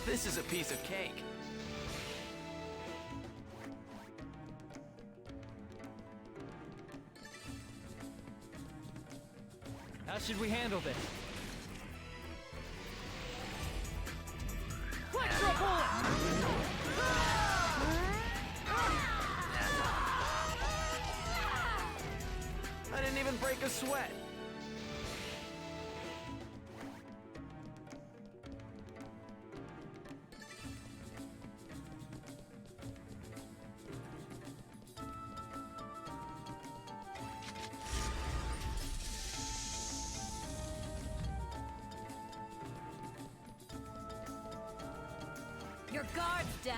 This is a piece of cake. How should we handle this? Electro bullet! I didn't even break a sweat. Your guard's down.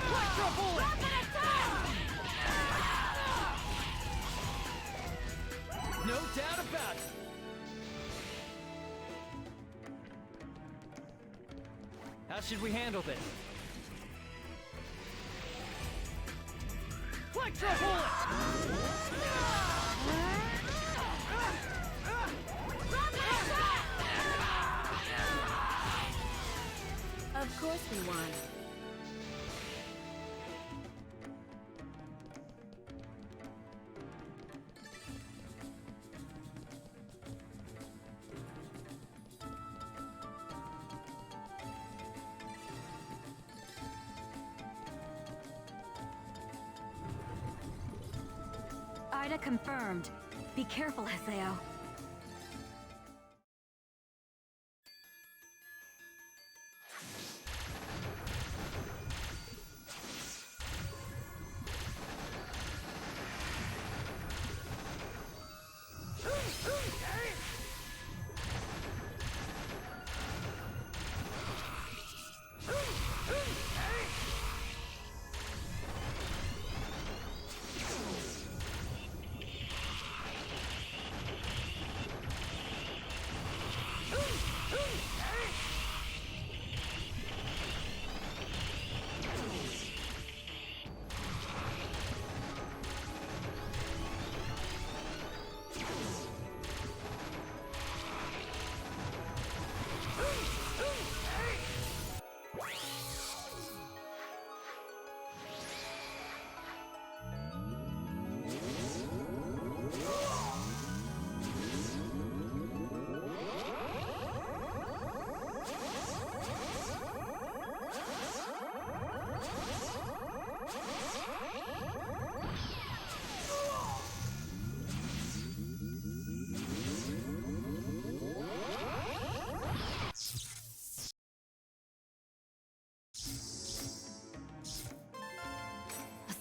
Electro bullet! No doubt about it. How should we handle this? Electro bullet! Of course we won. Ida confirmed. Be careful, Haseo.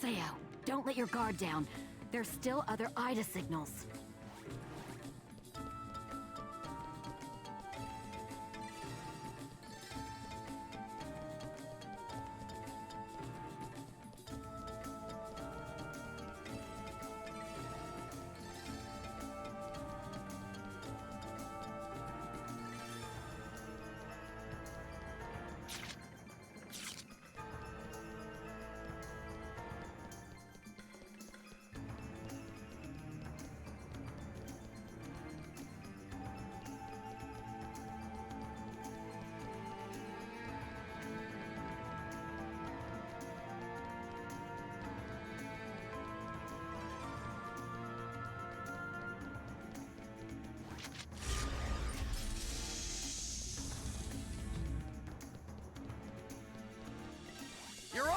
Haseo, don't let your guard down. There's still other Ida signals.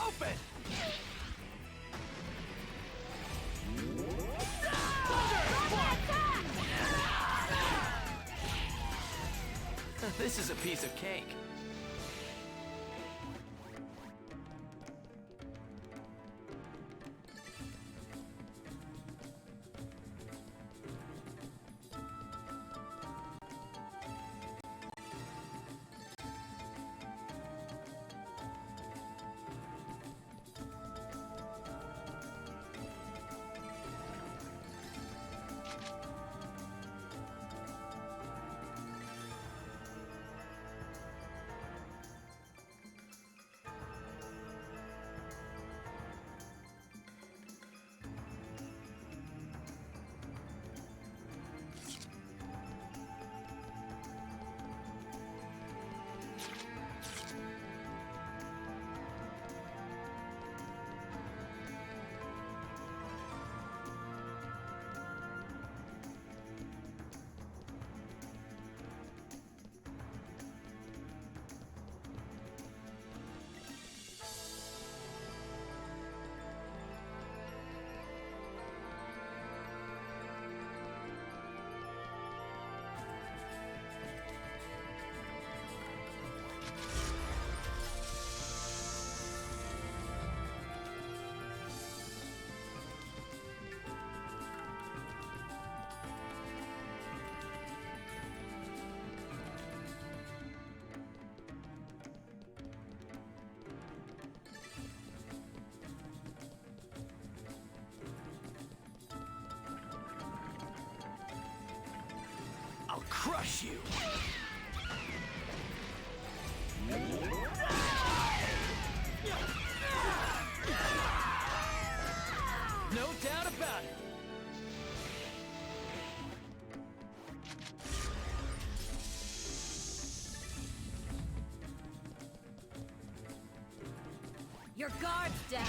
open! This is a piece of cake. I'll crush you! No doubt about it! Your guard's down!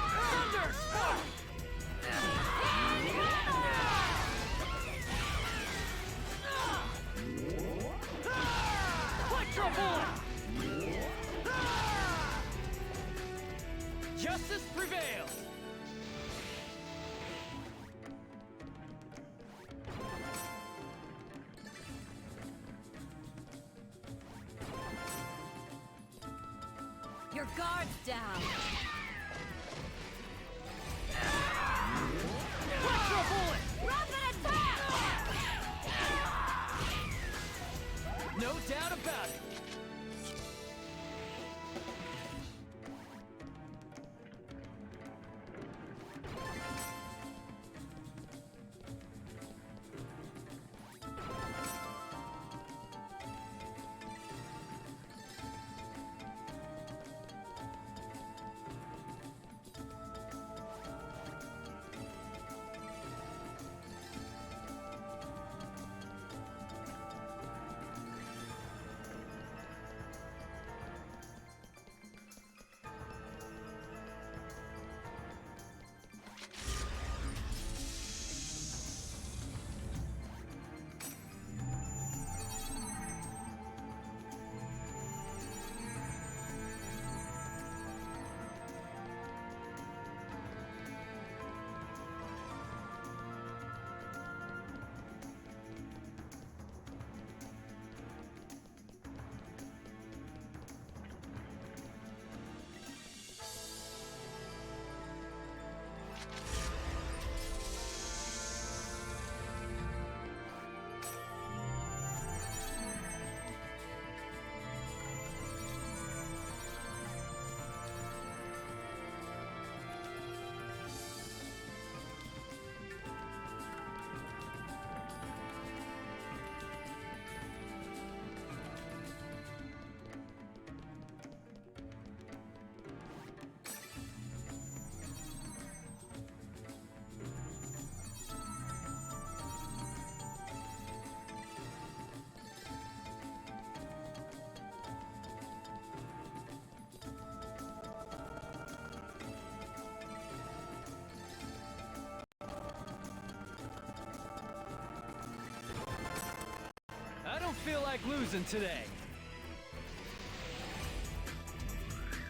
Thunder Spark! Electro Bullet! Justice prevails! Your guard's down! Electro Bullet! Rapid attack! No doubt about it! feel like losing today.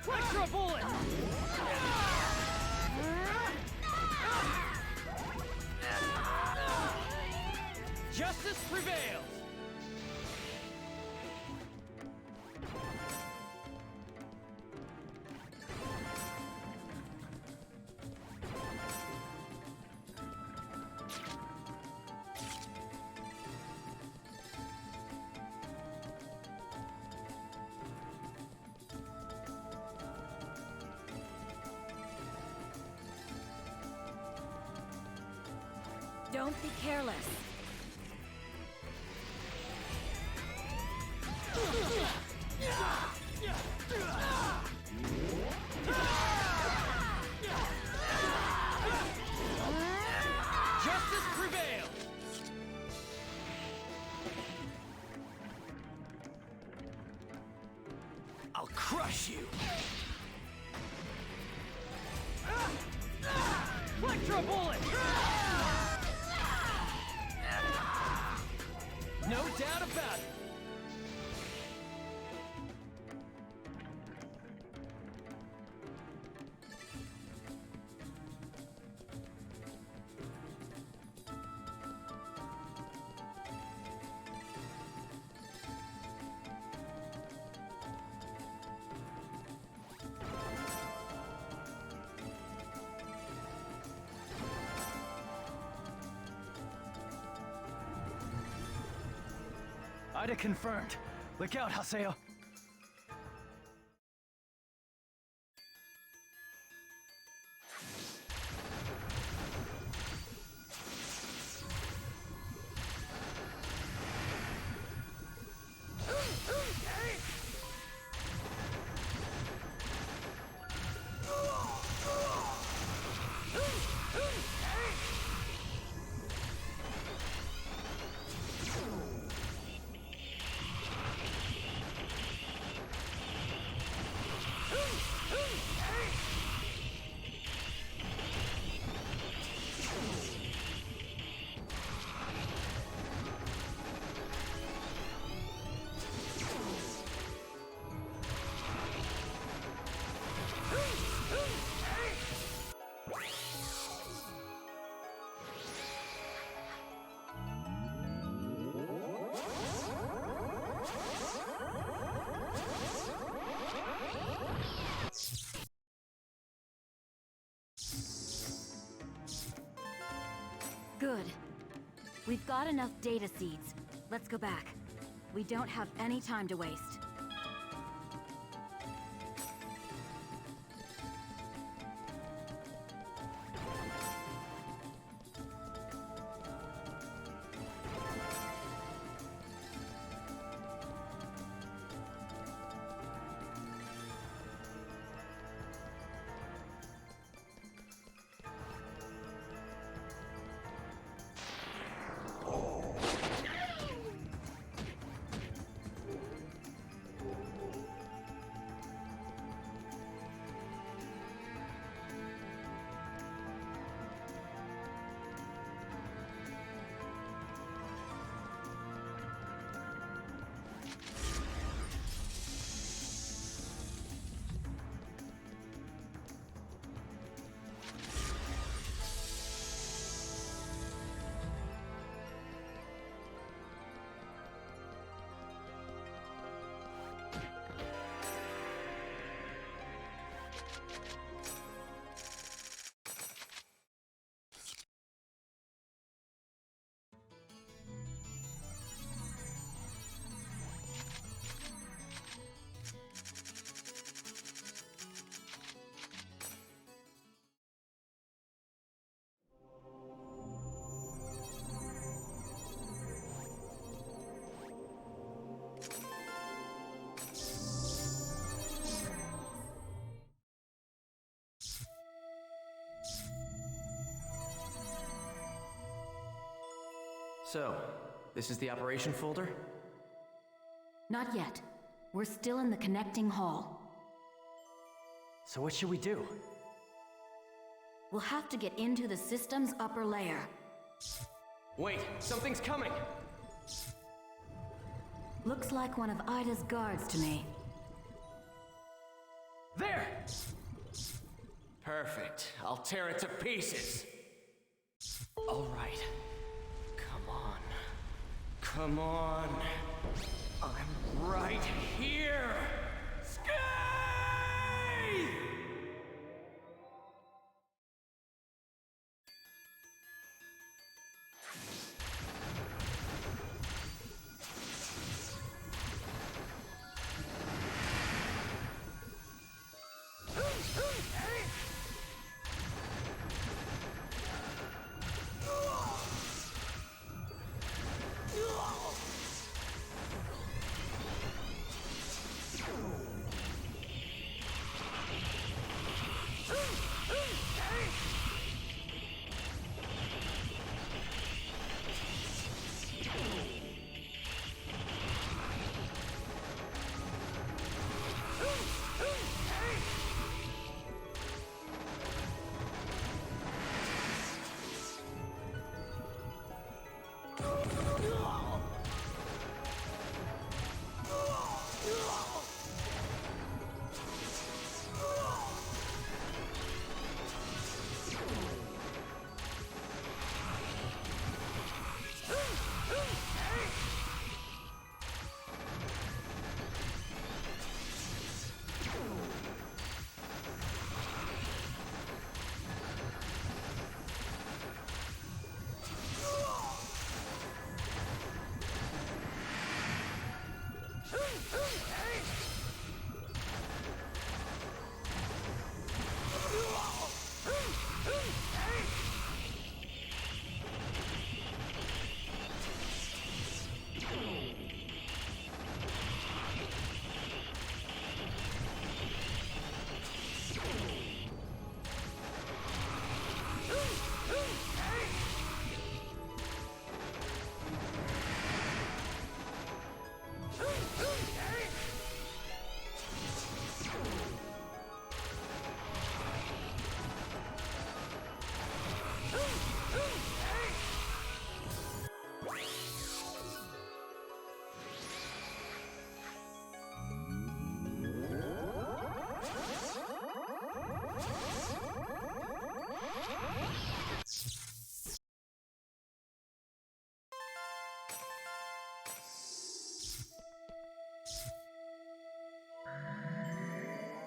Extra bullet! Justice prevails! Don't be careless. Justice prevails! I'll crush you! Electro bullet! No doubt about it! Ida confirmed. Look out, Haseo. Good. We've got enough data seeds. Let's go back. We don't have any time to waste. So, this is the operation folder? Not yet. We're still in the connecting hall. So what should we do? We'll have to get into the system's upper layer. Wait, something's coming! Looks like one of Ida's guards to me. There! Perfect. I'll tear it to pieces. All right. Come on. Come on. I'm right here. Skate!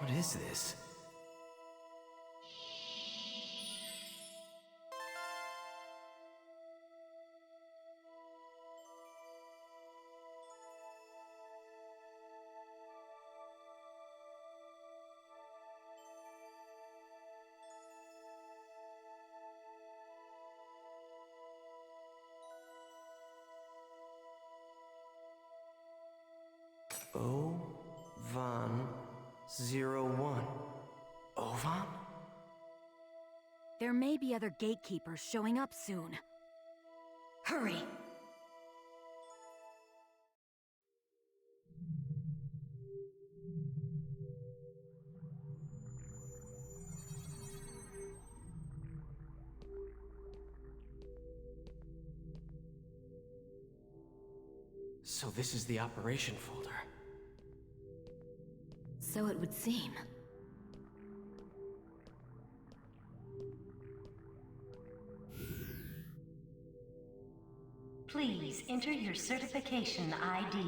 What is this? O-Van-01. Ovan? There may be other gatekeepers showing up soon. Hurry! So this is the operation folder. So it would seem. Please enter your certification ID.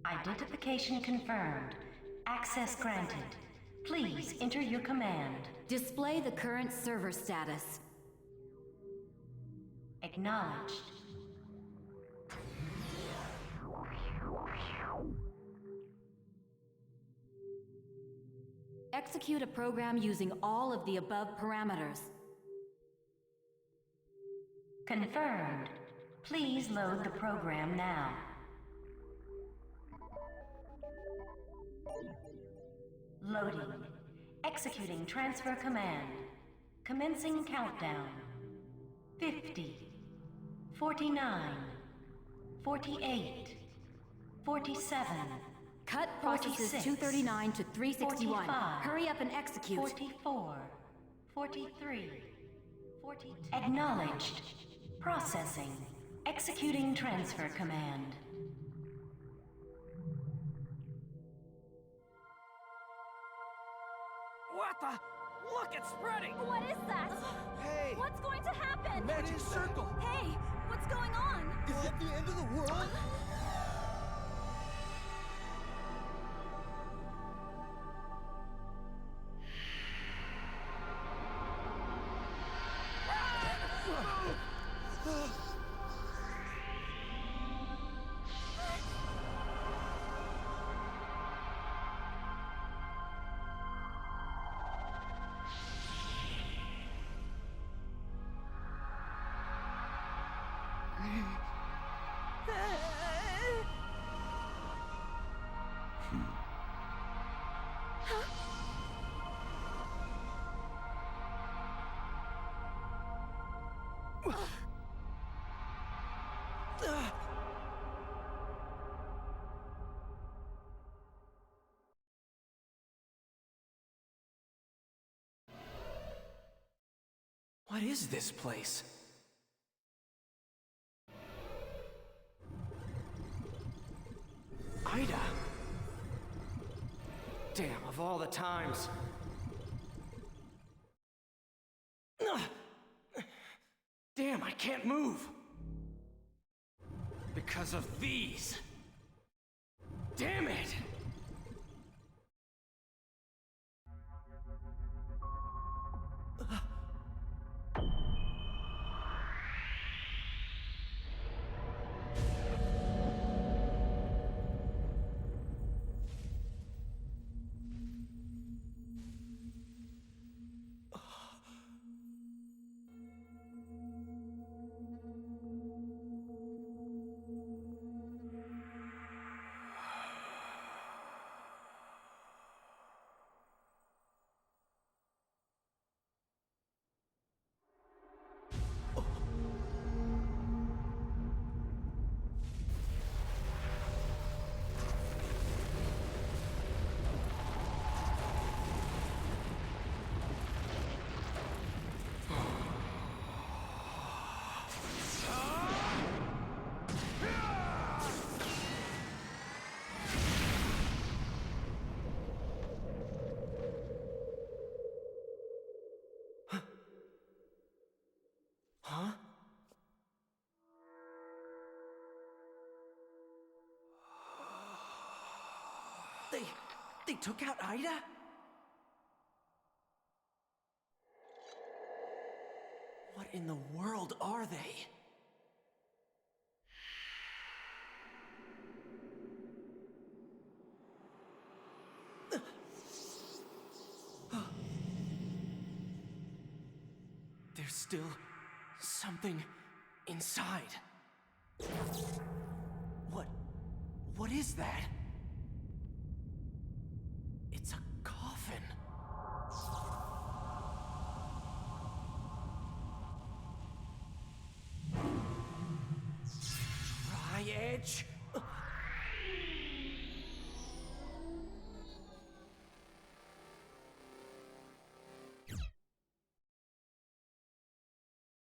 Identification confirmed. Access granted. Please enter your command. Display the current server status. Acknowledged. Execute a program using all of the above parameters. Confirmed. Please load the program now. Loading. Executing transfer command. Commencing countdown. 50. 49. 48. 47. Cut. Processes 239 to 361. 45, Hurry up and execute. 44. 43. Acknowledged. Processing. Executing transfer command. What the? Look, it's spreading! What is that? Hey! What's going to happen? Magic circle! Hey, what's going on? Is it the end of the world? What is this place? Ida! Damn, of all the times. Damn, I can't move! Because of these! Damn it! Huh? They took out Ida? What in the world are they? There's still something inside. What is that? It's a coffin. Tri-Edge?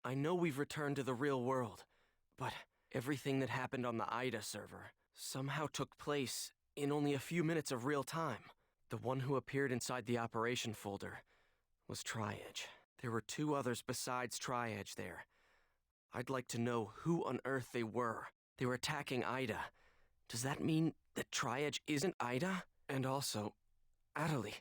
I know we've returned to the real world, but everything that happened on the Ida server somehow took place in only a few minutes of real time. The one who appeared inside the operation folder was Tri-Edge. There were two others besides Tri-Edge there. I'd like to know who on earth they were. They were attacking Ida. Does that mean that Tri-Edge isn't Ida? And also, Adelie.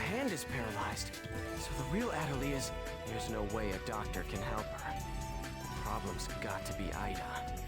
hand is paralyzed. So the real Atali is... There's no way a doctor can help her. The problem's got to be Ida.